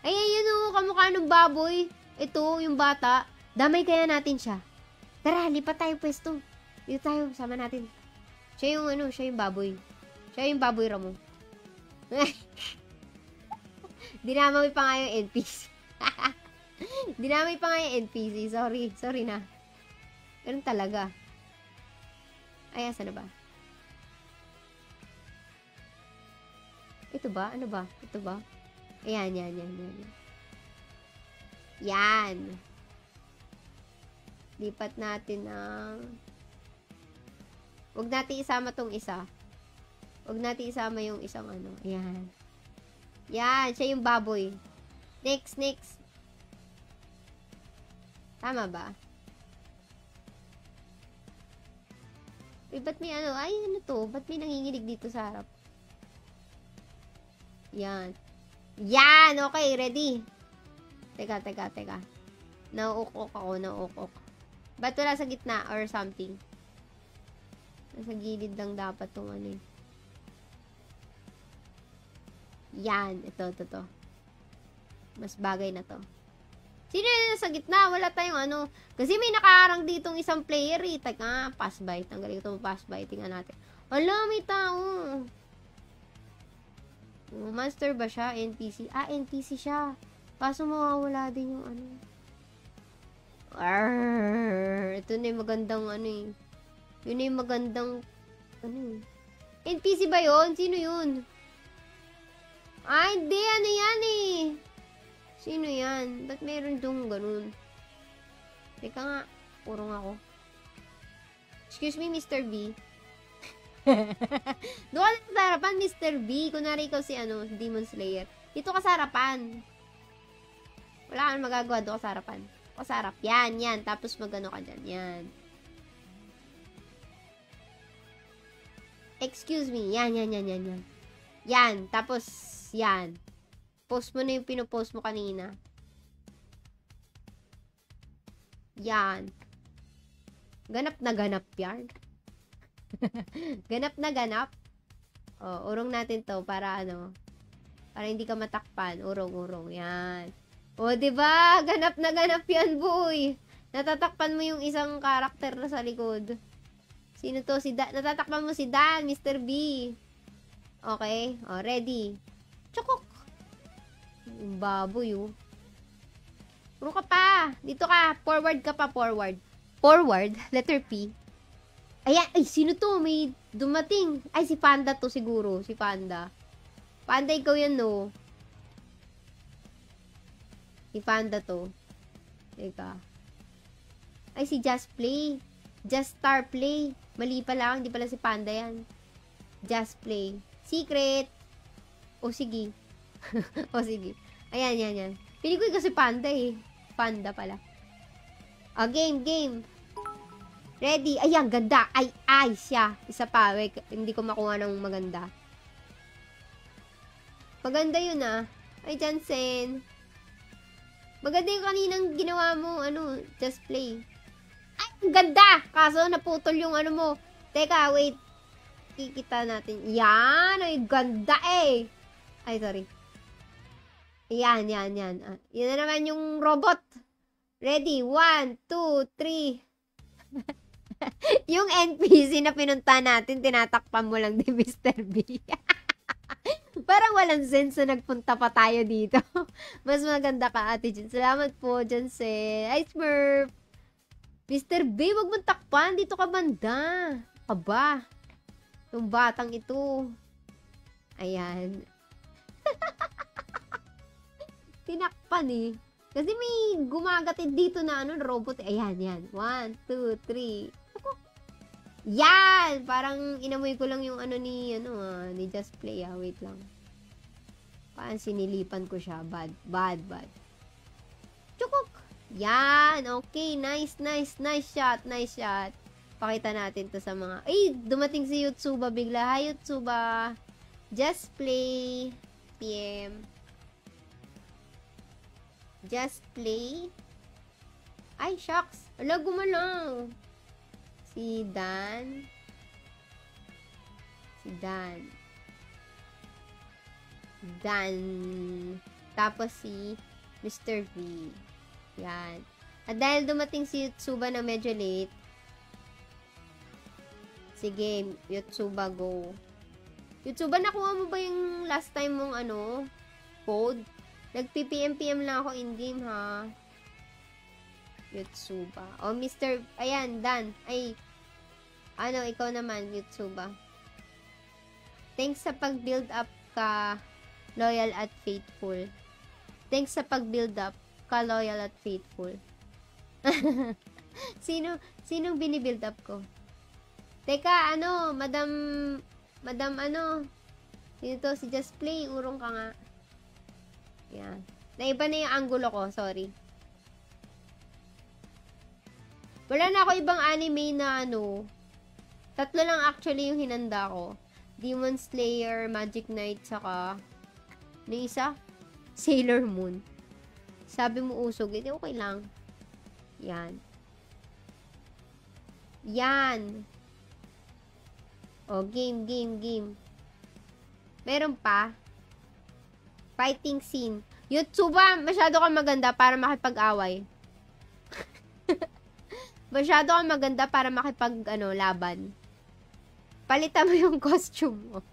Ayan kamukha ng baboy. Ito, yung bata. Damay kaya natin siya. Tara, lipat tayo pwesto. Dito tayo, sama natin. Siya yung baboy. Siya yung baboy Ramo. Dinamay pa nga yung NPC. Dinamay pa nga yung NPC. Sorry na. Ganun talaga. Ay, asan na ba? Ito ba? Ano ba? Ito ba? Ayan. Yan. Lipat natin ng... Huwag natin isama tong isa. Huwag natin isama yung isang Ayan. Yan. Siya yung baboy. Next. Tama ba? Ba't may Ba't may nanginginig dito sa harap? Yan. Okay, ready. Teka. Nauukok ako. Ba't wala sa gitna or something? Nasa gilid lang dapat tong ano eh. Yan. Ito. Mas bagay na to. Sino yun nasa gitna? Wala tayong ano. Kasi may nakaharang ditong isang player eh. Teka, pass by. Tanggalin ko itong pass by. Tingnan natin. Wala, may tao. Monster ba siya? NPC? Ah, NPC siya. Kaso mawawala din yung ano. Arrrr. Ito na yung magandang ano eh. Yun na yung magandang ano eh. NPC ba yun? Sino yun? Ah, hindi. Ano yan eh? Sino yan? Ba't meron dong ganun? Teka nga. Purong ako. Excuse me, Mr. B. Doon ka sa harapan, Mr. B. Kunwari ikaw si ano, Demon Slayer. Dito ka sa harapan. Wala kang magagawa. Doon ka sa harapan. O sa harap. Yan. Tapos magano ka dyan. Yan. Excuse me. Yan. Yan. Tapos, yan. Post mo na yung pinopost mo kanina. Yan. Ganap na ganap yan. Ganap na ganap. O, urong natin to para ano. Para hindi ka matakpan. Urong. Yan. O, diba? Ganap na ganap yan, boy. Natatakpan mo yung isang karakter na sa likod. Sino to? Si Dan. Natatakpan mo si Dan, Mr. B. Okay? O, ready. Chukok. Yung baboy, oh. Puro ka pa. Dito ka. Forward ka pa, forward. Forward. Letter P. Ayan. Ay, sino to? May dumating. Ay, si Panda to siguro. Si Panda. Panda, ikaw yan, no? Si Panda to. Teka. Ay, si Just Play. Just Star Play. Mali pala. Hindi pala si Panda yan. Just Play. Secret. O, sige. O, sige. Ayan. Pili ko kasi Panda eh. Panda pala. Game. Ready. Ayan, ganda. Ay, siya. Isa pa. Wait, hindi ko makuha ng maganda. Maganda yun ah. Ay, Jansen. Maganda yung kaninang ginawa mo. Ano, Just Play. Ay, ang ganda! Kaso, naputol yung ano mo. Teka, wait. Kikita natin. Yan! Ay, ganda eh! Ay, sorry. Yan. Yan na naman yung robot. Ready? 1, 2, 3. Yung NPC na pinunta natin, tinatakpan mo lang ni Mr. B. Parang walang sense na nagpunta pa tayo dito. Mas maganda ka, Ate Jen. Salamat po, Jansen. Ay, Smurf. Mr. B, wag mong takpan. Dito ka banda. Aba. Yung batang ito. Ayan. Tinakpan eh. Kasi may gumagatid dito na ano, robot. Ayan. 1, 2, 3. Yan! Parang inamoy ko lang yung ano ni Just Play. Wait lang. Parang sinilipan ko siya. Bad. Chukok! Yan! Okay. Nice shot. Pakita natin to sa mga... Ay! Dumating si Yotsuba bigla. Hi, Yotsuba! Just Play. PM. Just Play. Ay, shucks. Ala, gumalaw. Si Dan. Tapos si Mr. V. Yan. At dahil dumating si Yotsuba na medyo late, sige, Yotsuba, go. Yotsuba, nakuha mo ba yung last time mong code? Nag-PPM lang ako in-game, ha? Yotsuba. O, Mr. Ayan, Dan. Ay, ikaw naman, Yotsuba. Thanks sa pag-build up ka, loyal at faithful. Thanks sa pag-build up ka, loyal at faithful. Sinong binibuild up ko? Teka, Madam, sino to? Si Just Play, urong ka nga. Yan. Naiba na yung angulo ko, sorry. Wala na ako ibang anime na tatlo lang actually yung hinanda ko. Demon Slayer, Magic Knight, saka isa? Sailor Moon. Sabi mo usog, okay lang. Yan. Yan. O, game. Meron pa. Fighting scene. Yotsuba, masyado kang maganda para makipag-away. Masyado kang maganda para laban. Palitan mo yung costume mo.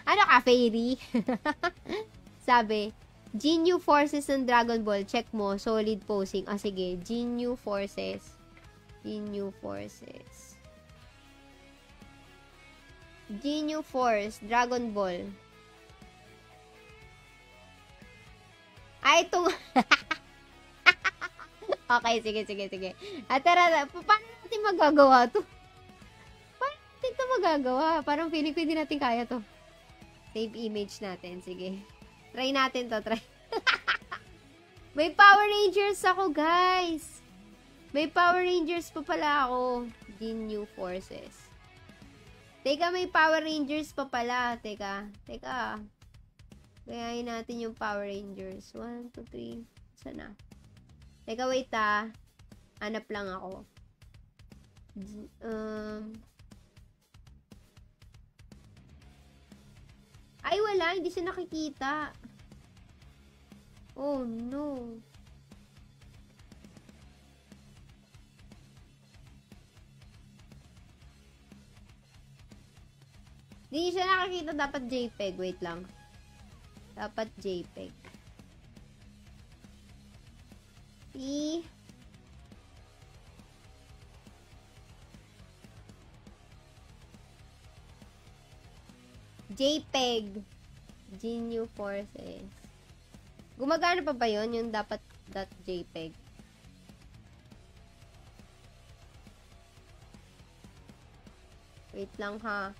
Ano ka, fairy? Sabi, Ginyu Forces ng Dragon Ball. Check mo, solid posing. Sige. Ginyu Forces. Ginyu Force, Dragon Ball. Itong... Okay, sige. Tara, paano natin magagawa to? Paano natin to magagawa? Parang feeling ko hindi natin kaya to. Save image natin, sige. Try natin to, try. May Power Rangers ako, guys. May Power Rangers pa pala ako. Ginyu Forces. Teka, may Power Rangers pa pala. Teka. Gayahin natin yung Power Rangers. 1, 2, 3. Sana? Teka, wait hanap lang ako. Ay, wala. Hindi siya nakikita. Oh, no. Hindi siya nakikita. Dapat JPEG. Wait lang. Dapat JPEG. JPEG. Ginyu Forces. Gumagana pa ba yun? Yung dapat .jpeg. Wait lang ha.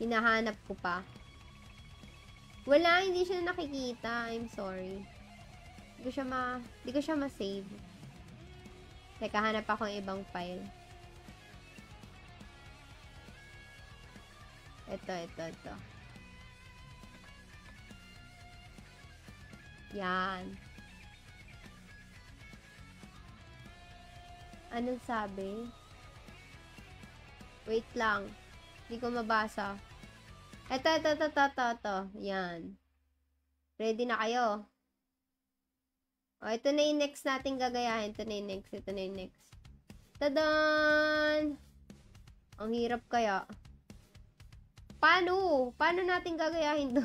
Hinahanap ko pa. Wala, hindi siya nakikita. I'm sorry. Hindi ko siya ma-save. Teka, hanap ako ng ibang file. Ito. Yan. Anong sabi? Wait lang. Hindi ko mabasa. Ito. Yan. Ready na kayo? Ito na yung next natin gagayahin. Ito na yung next. Tadan! Ang hirap kaya. Paano? Paano natin gagayahin to?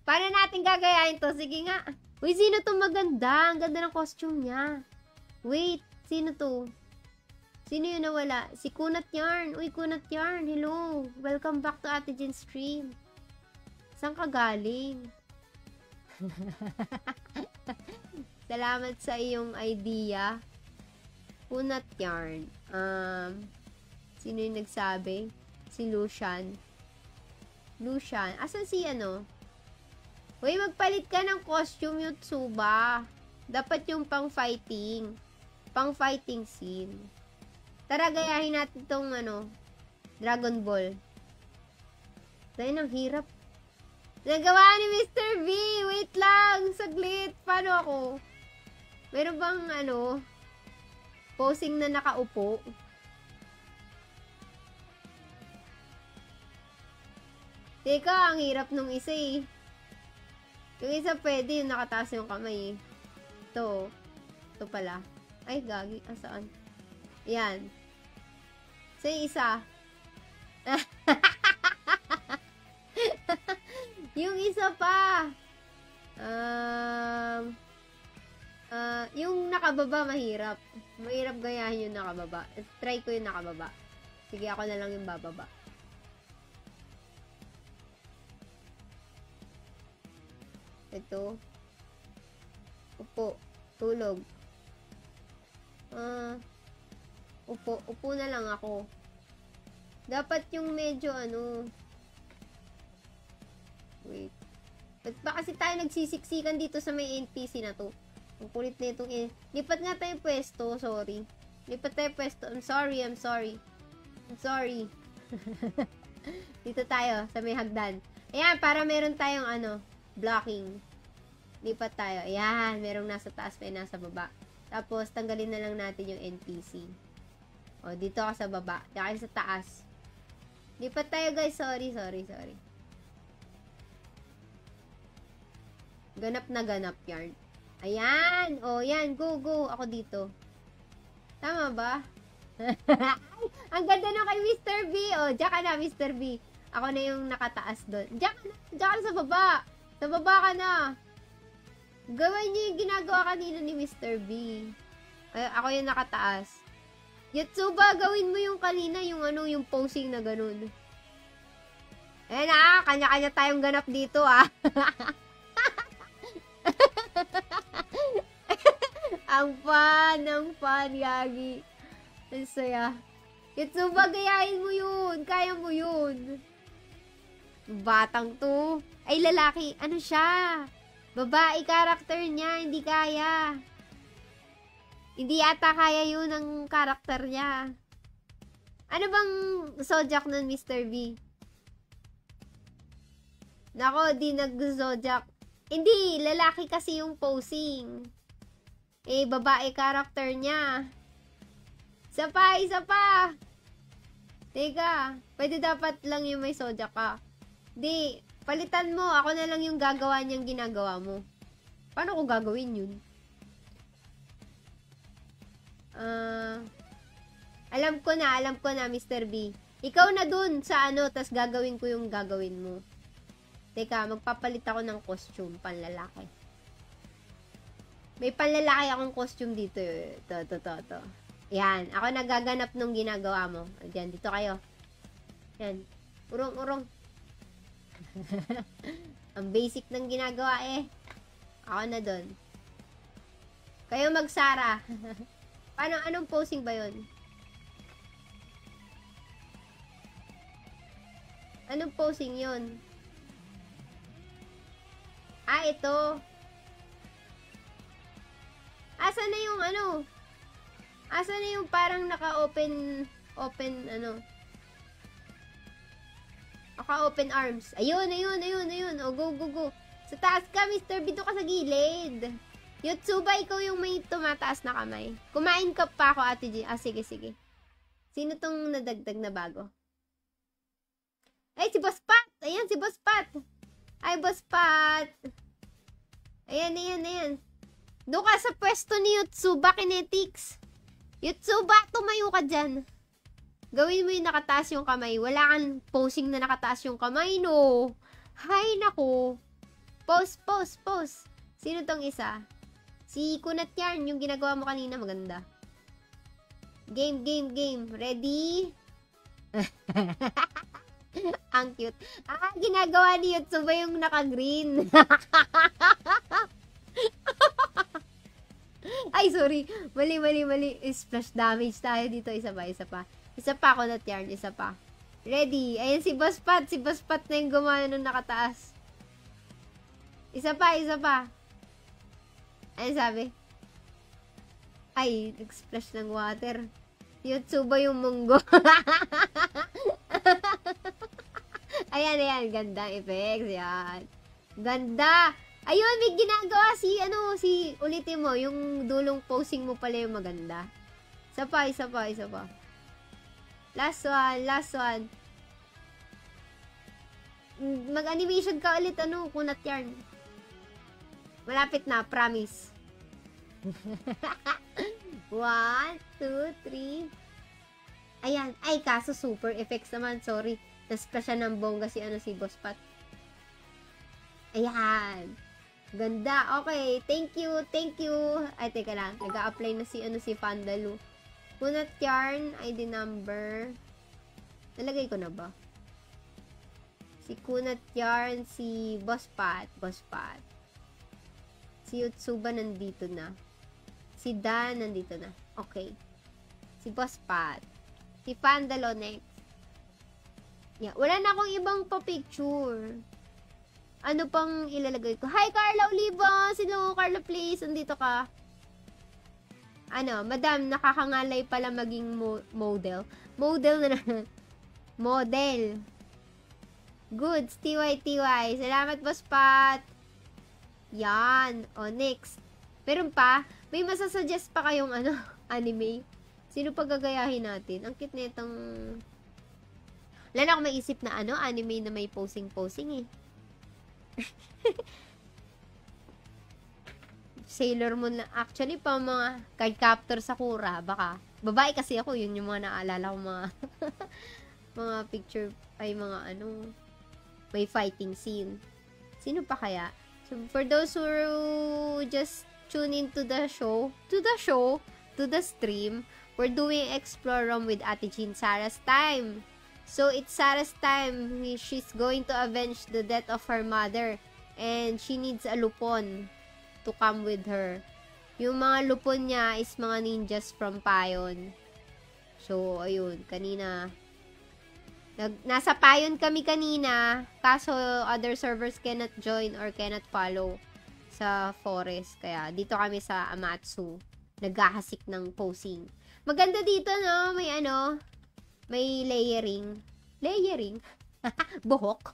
Paano natin gagayahin to? Sige nga. Uy, sino to maganda? Ang ganda ng costume niya. Wait, sino to? Sino yun nawala? Si Kunat Yarn. Uy, Kunat Yarn. Hello. Welcome back to Ate Jen's stream. Saan ka galing? Salamat sa iyong idea. Kunat Yarn. Sino yung nagsabi? Si Lucian. Asan si ano? Uy, magpalit ka ng costume, Yotsuba. Dapat yung pang-fighting. Pang-fighting scene. Tara, gayahin natin tong Dragon Ball. Dahil ang hirap. Nagawa ni Mr. V! Wait lang! Saglit! Paano ako? Meron bang posing na nakaupo? Teka, ang hirap nung isa eh. Yung isa pwede, yung nakataas yung kamay eh. Ito. Ito pala. Ay, gagi. Saan? Yan. So, yung isa. Yung isa pa. Yung nakababa, mahirap. Mahirap gayahin yung nakababa. Try ko yung nakababa. Sige, ako na lang yung bababa. Ito. Upo. Tulog. Upo na lang ako. Dapat yung medyo wait. Ba't ba kasi tayo nagsisiksikan dito sa may NPC na to? Ang kulit na itong lipat nga tayo pwesto. Sorry. Lipat tayo pwesto. I'm sorry. Dito tayo sa may hagdan. Ayan, para meron tayong blocking. Lipat tayo. Ayan, merong nasa taas, may nasa baba. Tapos, tanggalin na lang natin yung NPC. O, dito ka sa baba. Dito ka sa taas. Lipat tayo, guys. Sorry. Ganap na ganap yarn. Ayan. O, yan. Go. Ako dito. Tama ba? Ang ganda na kay Mr. B. O, diyan ka na, Mr. B. Ako na yung nakataas doon. Diyan ka na sa baba. Sa baba ka na. Gawin niyo yung ginagawa kanina ni Mr. B. Ako yung nakataas. Yatsuba, gawin mo yung kanina, yung posing na ganun. Ayan na, kanya-kanya tayong ganap dito, Ang fun, Yagi. Ang saya. Yatsuba, gayahin mo yun. Kaya mo yun. Batang to. Ay, lalaki. Ano siya? Babae karakter niya. Hindi kaya. Hindi ata kaya yun ang karakter niya. Ano bang zodiac nun, Mr. B? Nako, di nag-zodiac. Hindi, lalaki kasi yung posing. Babae karakter niya. Isa pa. Teka, pwede dapat lang yung may zodiac ka. Di, palitan mo. Ako na lang yung gagawa niyang ginagawa mo. Paano ko gagawin yun? Alam ko na, Mr. B. Ikaw na dun sa tas gagawin ko yung gagawin mo. Teka, magpapalit ako ng costume, panlalaki. May panlalaki akong costume dito. To. Yan, ako nagaganap nung ginagawa mo. Diyan, dito kayo. Yan, urong. Ang basic ng ginagawa Ako na dun. Kayo magsara. Anong posing ba yun? Anong posing yun? Ito. Asa na yung Asa na yung parang naka-open naka-open arms. Ayun. O, go. Sa taas ka, Mr. Bito ka sa gilid. Yotsuba, ikaw yung may tumataas na kamay. Kumain ka pa ako, Ate G. Sige. Sino tong nadagdag na bago? Ay, si Boss Pat! Ayan, si Boss Pat! Ay, Boss Pat! Ayan. Doon ka sa pwesto ni Yotsuba Kinetics. Yotsuba, tumayo ka dyan. Gawin mo yung nakataas yung kamay. Wala kang posing na nakataas yung kamay, no? Hay, nako. Pose. Sino tong isa? Si Kunat Yarn, yung ginagawa mo kanina, maganda. Game. Ready? Ang cute. Ginagawa ni Yotsuba yung naka-green. Ay, sorry. Mali. Splash damage tayo dito. Isa pa. Isa pa, Kunat Yarn. Isa pa. Ready? Ayan si Boss Pat. Si Boss Pat na yung gumana nung nakataas. Isa pa. Ano sabi? Ay, nag-splash ng water. Yotsuba yung munggo. Ayan. Gandang effects. Yan. Ganda. Ayun, may ginagawa si ulitin mo. Yung dulong posing mo pala yung maganda. Isa pa. Last one. Mag-animation ka ulit, Kunat Yarn. Malapit na, promise. 1, 2, 3. Ayan. Ay, kaso super effects naman. Sorry. Nasplash siya ng bongga si Boss Pat. Ayan. Ganda. Okay. Thank you. Ay, teka lang. Nag-a-apply na si Fandalu. Kunat Yarn, ID number. Nalagay ko na ba? Si Kunat Yarn, si Boss Pat. Si Yotsuba nandito na. Si Dan nandito na. Okay. Si Boss Pat. Si Pandalo next. Yeah. Wala na akong ibang pa-picture. Ano pang ilalagay ko? Hi, Carla Olivas! Hello, Carla, please. Nandito ka. Madam, nakakangalay pala maging model. Model na. Model. Goods, TY. Salamat, Boss Pat. Yan. O, next. Meron pa? May masasuggest pa kayong anime? Sino pa gagayahin natin? Ang cute na itong... Wala na akong maisip na anime na may posing-posing eh. Sailor Moon na. Actually, pa mga Cardcaptor Sakura, baka. Babae kasi ako, yun yung mga naalala ko mga mga picture, ay mga may fighting scene. Sino pa kaya? So, for those who just tune into the stream, we're doing Explore Room with Ate Jean, Sarah's time. So, it's Sarah's time. She's going to avenge the death of her mother. And she needs a lupon to come with her. Yung mga lupon niya is mga ninjas from Payon. So, ayun. Kanina, nasa Payon kami kanina. Kaso, other servers cannot join or cannot follow sa forest. Kaya, dito kami sa Amatsu. Naghahasik ng posing. Maganda dito, no? May layering. Layering? Buhok?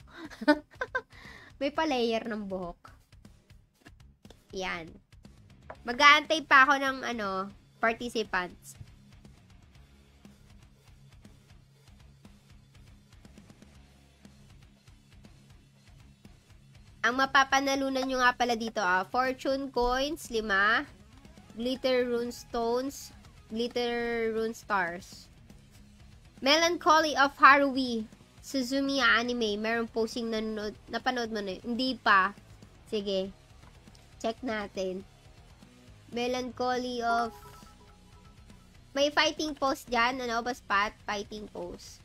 May pa-layer ng buhok. Yan. Mag-aantay pa ako ng participants. Ang mapapanalunan nyo nga pala dito, Fortune Coins, 5. Glitter Rune Stones, Glitter Rune Stars. Melancholy of Haruhi, Suzumiya anime. Merong posting na napanood mo na. Hindi pa. Sige. Check natin. Melancholy of... May fighting pose dyan. Baspat? Fighting pose.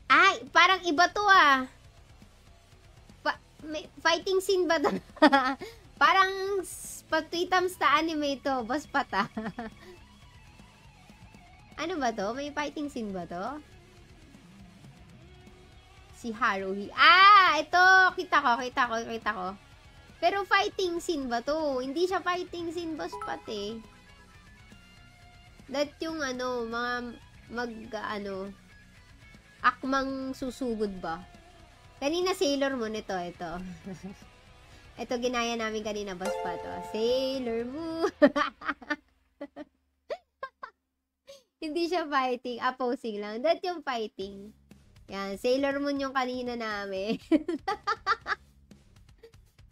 Ay! Parang iba to may fighting scene ba to? Parang patwitams ta anime to. Baspat Ano ba to? May fighting scene ba to? Si Haruhi. Ito! Kita ko. Pero fighting scene ba to? Hindi siya fighting scene, baspat eh. That yung akmang susugod ba? Kanina Sailor Moon ito. Ito ginaya namin kanina, baspat Sailor Moon. Hindi siya fighting. Posing lang. That yung fighting. Yan. Sailor Moon yung kanina namin.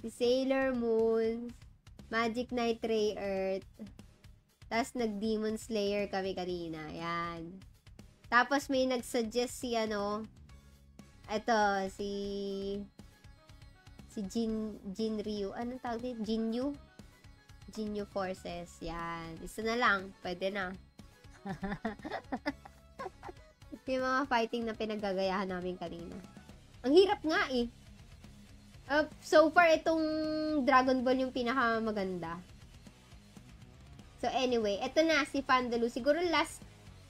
Si Sailor Moon. Magic Knight Ray Earth. Tapos nag-Demon Slayer kami kanina. Yan. Tapos may nag-suggest si Ito. Si Jinryu. Anong tawag dito? Jinyu Forces. Yan. Isa na lang. Pwede na. Yung mga fighting na pinagagayahan namin kanina. Ang hirap nga eh. So far, itong Dragon Ball yung pinakamaganda. So anyway, eto na si Pandalu. Siguro last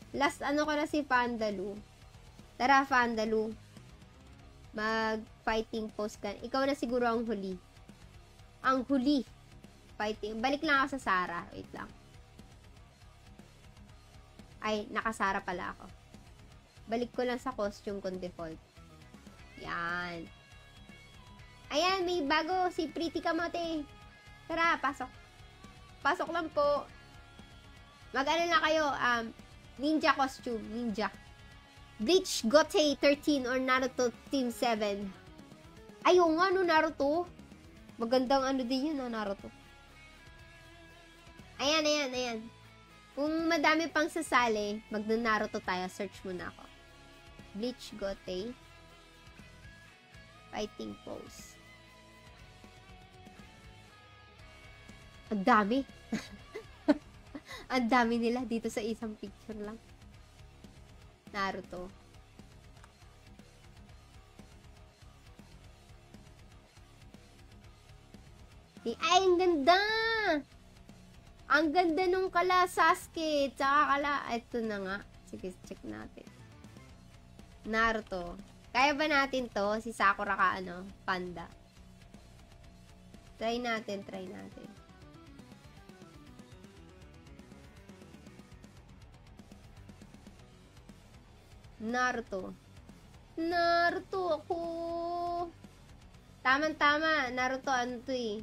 ko na si Pandalu. Tara, Pandalu. Mag-fighting pose ka. Ikaw na siguro ang huli. Ang huli. Fighting. Balik lang ako sa Sarah. Wait lang. Ay, nakasara pala ako. Balik ko lang sa costume kung default. Yan. Ayan, may bago si Pretty Kamote. Tara, pasok. Pasok lang po. Mag-ano na kayo, ninja costume. Ninja. Bleach Gotei 13 or Naruto Team 7. Ayaw nga, Naruto. Magandang din yun, Naruto. Ayan. Kung madami pang sasali, mag-Naruto tayo. Search muna ako. Bleach Gotei. Fighting pose. Ang dami. Ang dami nila dito sa isang picture lang. Naruto. Ay, ang ganda! Ang ganda nung kala Sasuke. Tsaka ito na nga. Sige, check natin. Naruto. Kaya ba natin to? Si Sakura ka panda. Try natin. Naruto ako. Tama. Naruto to eh.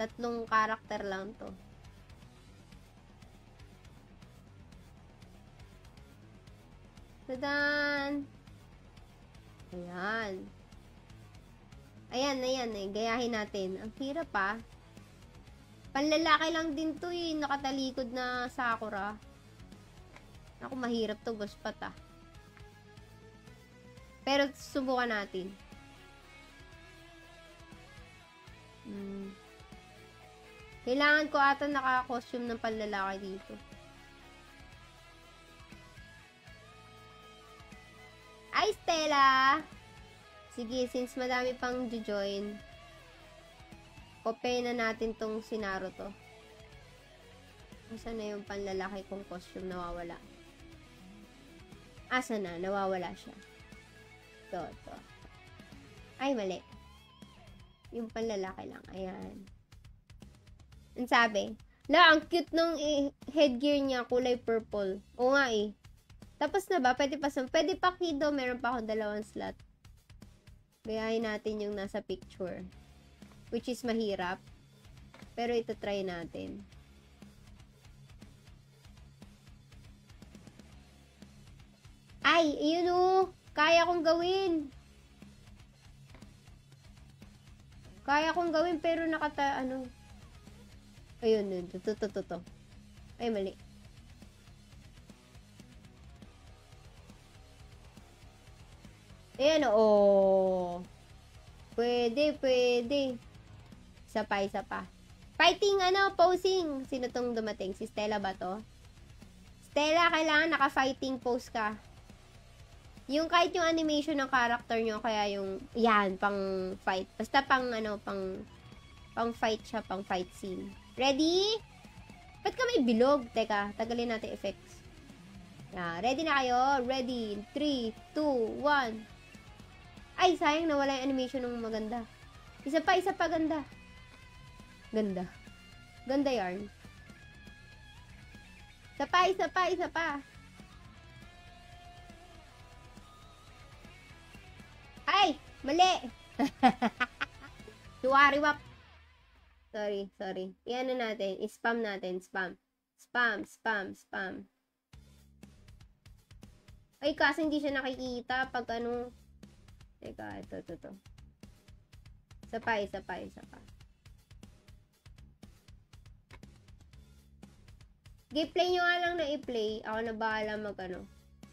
3 karakter lang to. Tadan! Ayan. Ayan eh. Gayahin natin. Ang hirap pa. Panlalaki lang din to eh. Nakatalikod na Sakura. Ako, mahirap to. Guspat ah. Pero subukan natin. Kailangan ko ata naka-costume ng panlalaki dito. Ay, Stella! Sige, since madami pang join, kopyahin na natin tong si Naruto. Asan na yung panlalaki kong costume nawawala? Asa na? Nawawala siya. Ito. Ay, mali. Yung panlalaki lang. Ayan. Ang sabi, ang cute nung headgear niya, kulay purple. Oo nga eh. Tapos na ba? Pwede pa Kido. Meron pa akong 2 slot. Gayahin natin yung nasa picture. Which is mahirap. Pero ito try natin. Ay, yun o. Kaya kong gawin. Pero ayun. To. Ay, mali. Ayan, oh. Pwede. Isa pa. Fighting, posing. Sino tong dumating? Si Stella ba to? Stella, kailangan naka-fighting pose ka. Yung kahit yung animation ng character nyo, kaya yung, yan, pang fight. Basta pang fight siya, pang fight scene. Ready? Ba't ka may bilog? Teka, tagalin natin effects. Yeah, ready na kayo? Ready? 3, 2, 1. Ay, sayang nawala yung animation ng maganda. Isa pa ganda. Ganda yarn. Isa pa. Ay, mali. Duwariwap. Sorry. Yan na natin. I-spam natin. Spam. Ay, kasi hindi siya nakikita pag Teka, ito. Isa pa. Play nyo nga lang na i-play. Ako na bahala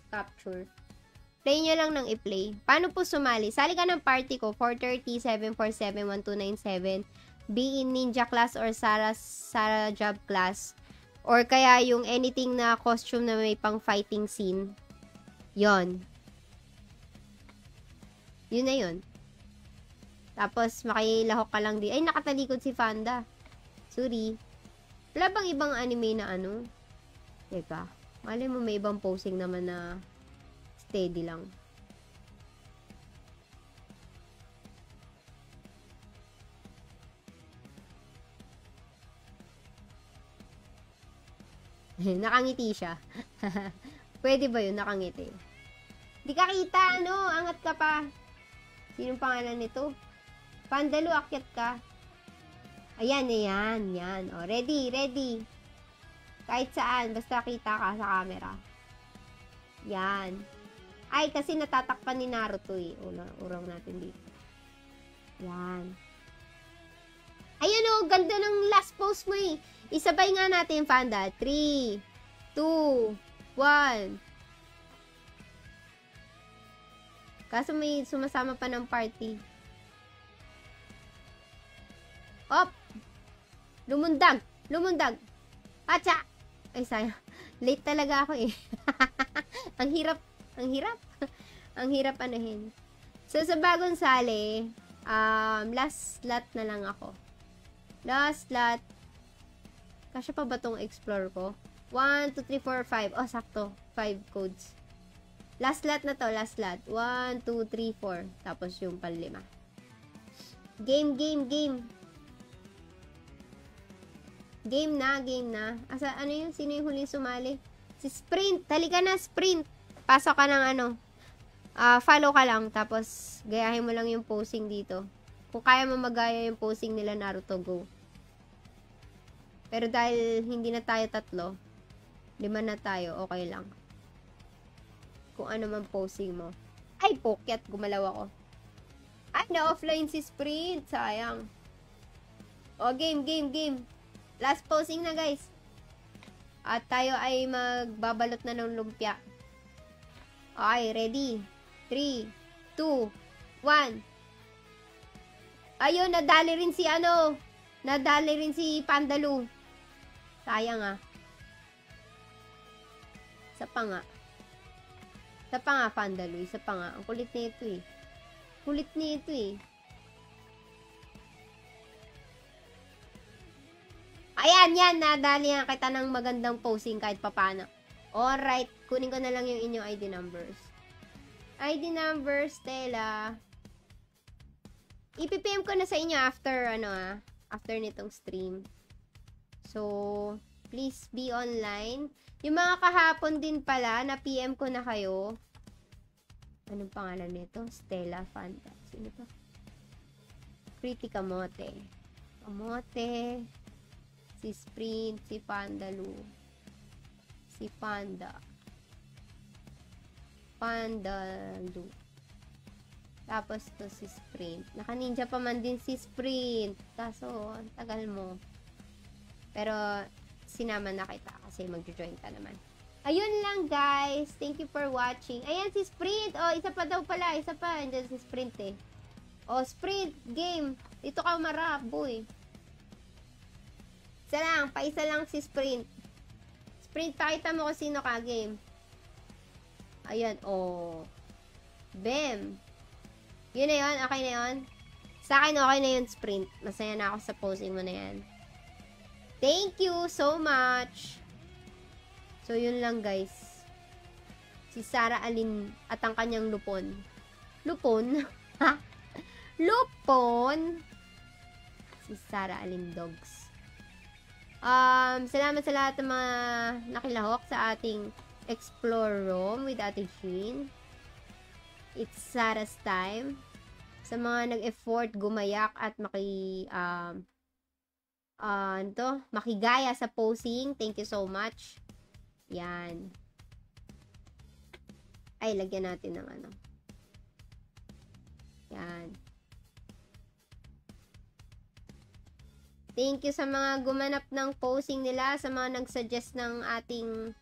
capture. Play nyo lang ng i-play. Paano po sumali? Sali ka ng party ko, 430-747-1297. Be in Ninja class or Sarah Job class. Or kaya yung anything na costume na may pang fighting scene. Yun na yun. Tapos, makilahok ka lang di. Ay, nakatalikod si Fanda. Sorry. Wala bang ibang anime na Teka. Malay mo may ibang posing naman na steady lang. Nakangiti siya. Pwede ba yun? Nakangiti. Di ka kita, angat ka pa. Sinong pangalan nito? Pandalo, akyat ka. Ayan. O, ready. Kahit saan, basta kita ka sa camera. Yan. Ay, kasi natatakpan ni Naruto eh. Urang natin dito. Yan. Ayan ganda ng last pose mo eh. Isabay nga natin, Panda. 3, 2, 1. Kaso may sumasama pa ng party. Op! Lumundag! Pacha! Ay, sayang. Late talaga ako eh. Ang hirap. Ang hirap anuhin. So, sa bagong sali, last slot na lang ako. Last slot. Kasya pa ba tong explore ko? 1, 2, 3, 4, 5. Oh, sakto. 5 codes. Last slot na to, last slot. 1, 2, 3, 4. Tapos yung panlima. Game. Game na. Asa, yun? Sino yung huling sumali? Si Sprint. Halika na, Sprint. Pasok ka ng follow ka lang. Tapos, gayahin mo lang yung posing dito. Kung kaya mo magaya yung posing nila Naruto, go. Pero dahil hindi na tayo 3, 5 na tayo, okay lang. Kung ano man posing mo. Ay, pokyat, gumalaw ako. Ay, na-offline si Sprint. Sayang. O, game. Last posing na, guys. At tayo ay magbabalot na ng lumpia. Okay, ready? 3, 2, 1. Ayun, nadali rin si Pandalu. Sayang ah. Isa pa nga, Pandalu. Isa pa nga. Ang kulit nito eh. Ayan, yan. Nadali nga kita ng magandang posing kahit papano. Alright. Kunin ko na lang yung inyong ID numbers. ID numbers, Stella. I-PM ko na sa inyo after nitong stream. So, please be online. Yung mga kahapon din pala, na PM ko na kayo. Anong pangalan nito? Stella Fanta. Sino pa? Pretty Kamote. Si Sprint, si Pandalu. Si Pandalu. Tapos to si Sprint. Naka-ninja pa man din si Sprint. Kaso, ang tagal mo. Pero, sinama na kita kasi mag-join ka naman. Ayun lang, guys. Thank you for watching. Ayan si Sprint. Oh, isa pa daw pala. Isa pa. Andiyan si Sprint eh. Oh, Sprint. Game. Dito ka umarap, boy. Isa lang. Paisa lang si Sprint. Sprint, pakita mo kung sino ka, game. Ayan. Oh. Bam. Yun na yun. Okay na yun. Sa akin, okay na yun, Sprint. Masaya na ako sa posing mo na yan. Thank you so much. So, yun lang, guys. Si Sarah Alin at ang kanyang lupon. Lupon? Ha? Lupon? Si Sarah Alin Dogs. Salamat sa lahat ng mga nakilahok sa ating Explore Room with Ate Jean. It's Sarah's time. Sa mga nag-effort, gumayak at makigaya sa posing. Thank you so much. Yan. Ay, lagyan natin ng ano. Yan. Thank you sa mga gumanap ng posing nila, sa mga nag-suggest ng ating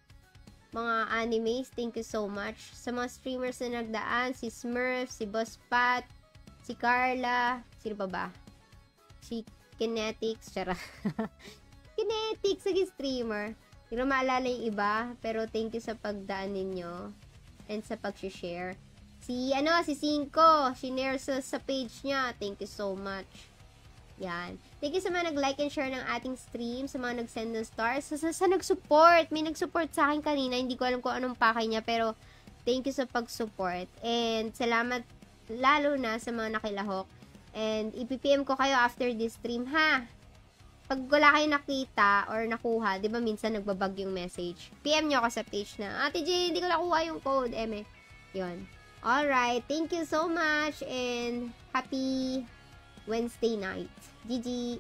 mga animes. Thank you so much. Sa mga streamers na nagdaan, si Smurf, si Boss Pat, si Carla, sino pa ba? Si Kinetics, charot. Kinetics, sige streamer. Hindi ko maalala yung iba, pero thank you sa pagdaan ninyo and sa pag-share. Si Cinco, shinare sa page niya. Thank you so much. Yan. Thank you sa mga nag-like and share ng ating stream, sa mga nag-send ng stars, sa nag-support. May nag-support sa akin kanina, hindi ko alam kung anong pakay niya, pero thank you sa pag-support. And salamat lalo na sa mga nakilahok. And ipipm ko kayo after this stream, ha? Pag wala kayo nakita or nakuha, di ba minsan nagbabag yung message, PM nyo ako sa page na, Ate J, hindi ko nakuha yung code, eme. Yun. Alright, thank you so much and happy Wednesday night. GG!